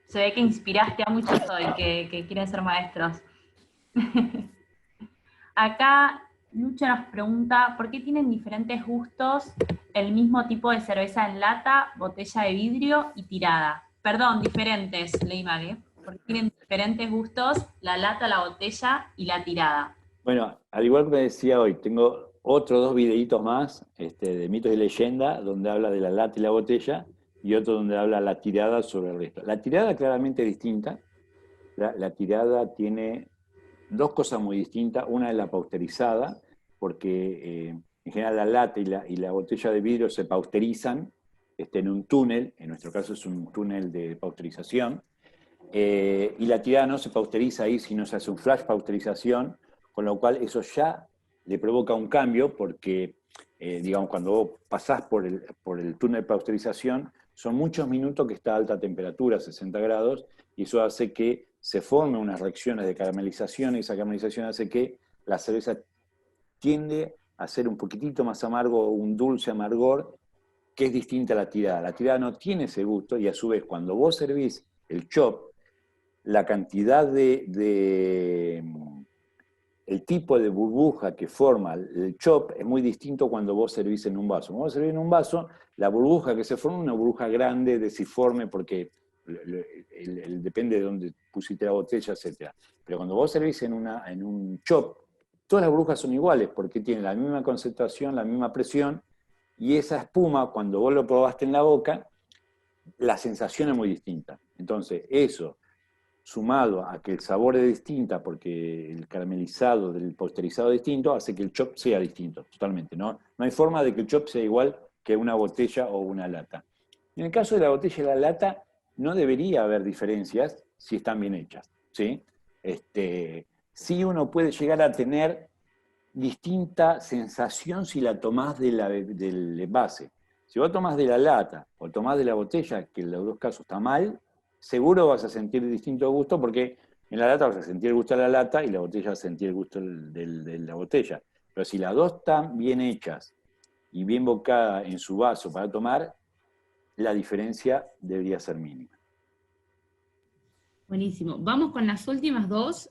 Speaker 3: Se ve que inspiraste a muchos hoy que quieren ser maestros. Acá Lucho nos pregunta, ¿por qué tienen diferentes gustos el mismo tipo de cerveza en lata, botella de vidrio y tirada? Perdón, diferentes, leí mal, ¿eh? ¿Por qué tienen diferentes gustos la lata, la botella y la tirada?
Speaker 1: Bueno, al igual que me decía hoy, tengo otros 2 videitos más de mitos y leyenda, donde habla de la lata y la botella, y otro donde habla la tirada sobre el resto. La tirada claramente distinta. La tirada tiene 2 cosas muy distintas. Una es la pausterizada, porque en general la lata y la botella de vidrio se pausterizan en un túnel, en nuestro caso es un túnel de pausterización, y la tirada no se pausteriza ahí, sino se hace un flash pausterización, con lo cual eso ya le provoca un cambio, porque, digamos, cuando vos pasás por el túnel de pausterización, son muchos minutos que está a alta temperatura, 60 grados, y eso hace que se formen unas reacciones de caramelización, y esa caramelización hace que la cerveza tiende a ser un poquitito más amargo, un dulce amargor, que es distinta a la tirada. La tirada no tiene ese gusto, y a su vez, cuando vos servís el chop, la cantidad el tipo de burbuja que forma el chop es muy distinto cuando vos servís en un vaso. Cuando vos servís en un vaso, la burbuja que se forma es una burbuja grande, deciforme, porque depende de dónde pusiste la botella, etc. Pero cuando vos servís en un chop, todas las burbujas son iguales, porque tienen la misma concentración, la misma presión, y esa espuma, cuando vos lo probaste en la boca, la sensación es muy distinta. Entonces, eso, sumado a que el sabor es distinta, porque el caramelizado del pasteurizado es distinto, hace que el chop sea distinto, totalmente. No hay forma de que el chop sea igual que una botella o una lata. En el caso de la botella y la lata, no debería haber diferencias si están bien hechas, ¿sí? Sí, uno puede llegar a tener distinta sensación si la tomás del envase. Si vos tomás de la lata o tomás de la botella, que en los 2 casos está mal, seguro vas a sentir distinto gusto, porque en la lata vas a sentir el gusto de la lata y la botella vas a sentir el gusto de la botella. Pero si las 2 están bien hechas y bien bocadas en su vaso para tomar, la diferencia debería ser mínima.
Speaker 2: Buenísimo. Vamos con las últimas 2.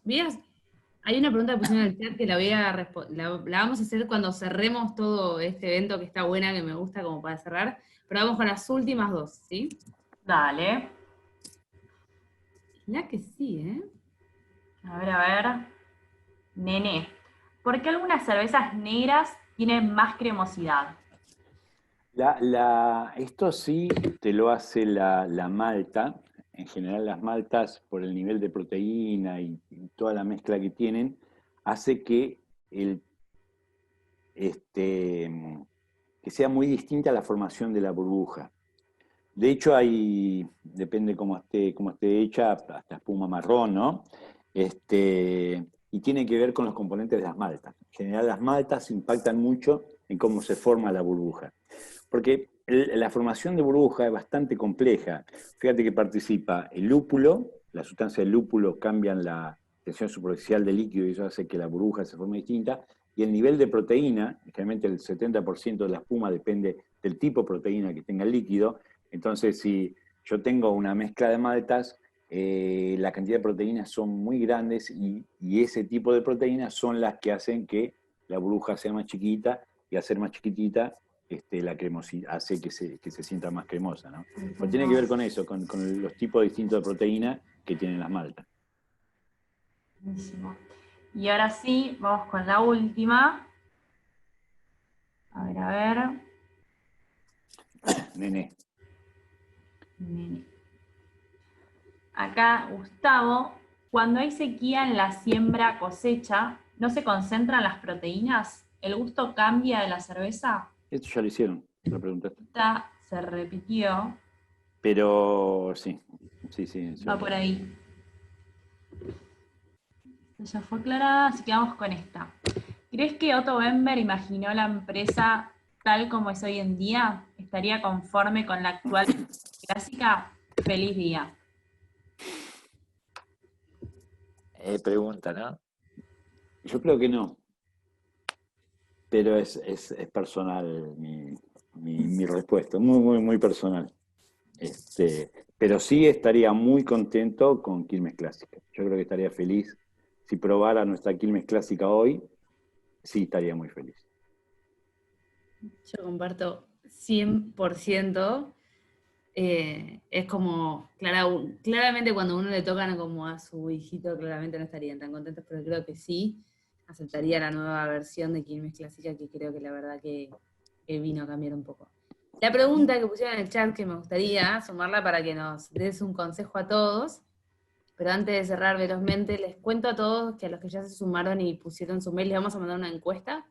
Speaker 2: Hay una pregunta que pusieron en el chat que la vamos a hacer cuando cerremos todo este evento, que está buena, que me gusta como para cerrar. Pero vamos con las últimas 2, ¿sí?
Speaker 3: Dale.
Speaker 2: La que sí, ¿eh?
Speaker 3: A ver. Nene, ¿por qué algunas cervezas negras tienen más cremosidad?
Speaker 1: Esto sí te lo hace la malta. En general las maltas, por el nivel de proteína y toda la mezcla que tienen, hace que que sea muy distinta la formación de la burbuja. De hecho, depende cómo esté hecha, hasta espuma marrón, ¿no? Y tiene que ver con los componentes de las maltas. En general las maltas impactan mucho en cómo se forma la burbuja. Porque la formación de burbuja es bastante compleja. Fíjate que participa el lúpulo, la sustancia del lúpulo cambia la tensión superficial del líquido y eso hace que la burbuja se forme distinta, y el nivel de proteína, generalmente el 70% de la espuma depende del tipo de proteína que tenga el líquido. Entonces, si yo tengo una mezcla de maltas, la cantidad de proteínas son muy grandes, y ese tipo de proteínas son las que hacen que la burbuja sea más chiquita, y al ser más chiquitita, la cremosidad, hace que se sienta más cremosa, ¿no? Pero tiene que ver con eso, con los tipos distintos de proteína que tienen las maltas.
Speaker 3: Buenísimo. Y ahora sí, vamos con la última. A ver.
Speaker 1: Nene.
Speaker 3: Acá, Gustavo, cuando hay sequía en la siembra cosecha, ¿no se concentran las proteínas? ¿El gusto cambia de la cerveza?
Speaker 1: Esto ya lo hicieron, la preguntaste.
Speaker 3: Esta se repitió.
Speaker 1: Pero sí.
Speaker 3: Va por ahí. Esta ya fue aclarada, así que vamos con esta. ¿Crees que Otto Bember imaginó la empresa tal como es hoy en día? ¿Estaría conforme con la actual clásica? Feliz día.
Speaker 4: Pregunta, ¿no?
Speaker 1: Yo creo que no. Pero es personal mi respuesta, muy personal. Pero sí estaría muy contento con Quilmes Clásica. Yo creo que estaría feliz. Si probara nuestra Quilmes Clásica hoy, sí estaría muy feliz.
Speaker 2: Yo comparto 100%. Es como, claramente cuando uno le tocan como a su hijito, claramente no estarían tan contentos, pero creo que sí aceptaría la nueva versión de Quilmes Clásica, que creo que la verdad que vino a cambiar un poco. La pregunta que pusieron en el chat, que me gustaría sumarla para que nos des un consejo a todos, pero antes de cerrar velozmente, les cuento a todos que a los que ya se sumaron y pusieron su mail, les vamos a mandar una encuesta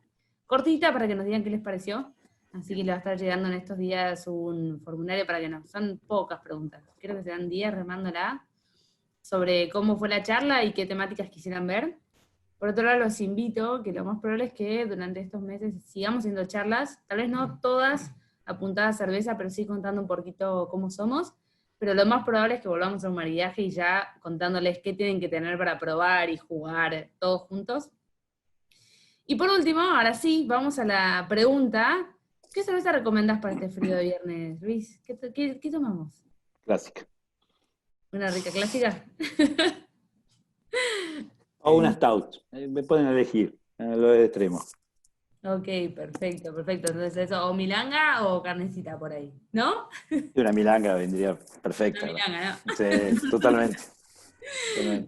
Speaker 2: cortita para que nos digan qué les pareció. Así que le va a estar llegando en estos días un formulario para que nos... Son pocas preguntas, creo que serán 10 remándola, sobre cómo fue la charla y qué temáticas quisieran ver. Por otro lado, los invito, que lo más probable es que durante estos meses sigamos haciendo charlas, tal vez no todas apuntadas a cerveza, pero sí contando un poquito cómo somos, pero lo más probable es que volvamos a un maridaje y ya contándoles qué tienen que tener para probar y jugar todos juntos. Y por último, ahora sí, vamos a la pregunta. ¿Qué cerveza recomendás para este frío de viernes, Luis? ¿Qué tomamos?
Speaker 1: Clásica.
Speaker 2: ¿Una rica clásica?
Speaker 1: O una stout. Me pueden elegir. Lo de extremo.
Speaker 2: Ok, perfecto. Entonces eso, o milanga o carnecita por ahí, ¿no?
Speaker 1: Y una milanga vendría perfecta.
Speaker 2: Una milanga, ¿no?
Speaker 1: Sí, totalmente.
Speaker 2: Bueno,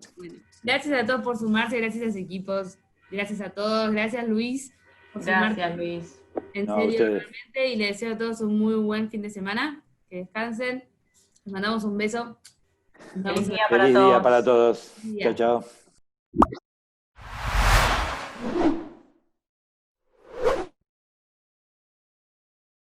Speaker 2: gracias a todos por sumarse, gracias a los equipos, gracias a todos, gracias Luis por
Speaker 3: Gracias, Luis.
Speaker 2: En
Speaker 1: No,
Speaker 2: serio,
Speaker 1: ustedes.
Speaker 2: realmente, y les deseo a todos un muy buen fin de semana, que descansen, les mandamos un beso. Nos vemos
Speaker 3: Feliz
Speaker 2: en la
Speaker 3: día para
Speaker 1: Feliz día
Speaker 3: todos.
Speaker 1: para todos.
Speaker 2: Feliz día.
Speaker 1: Chao, chao.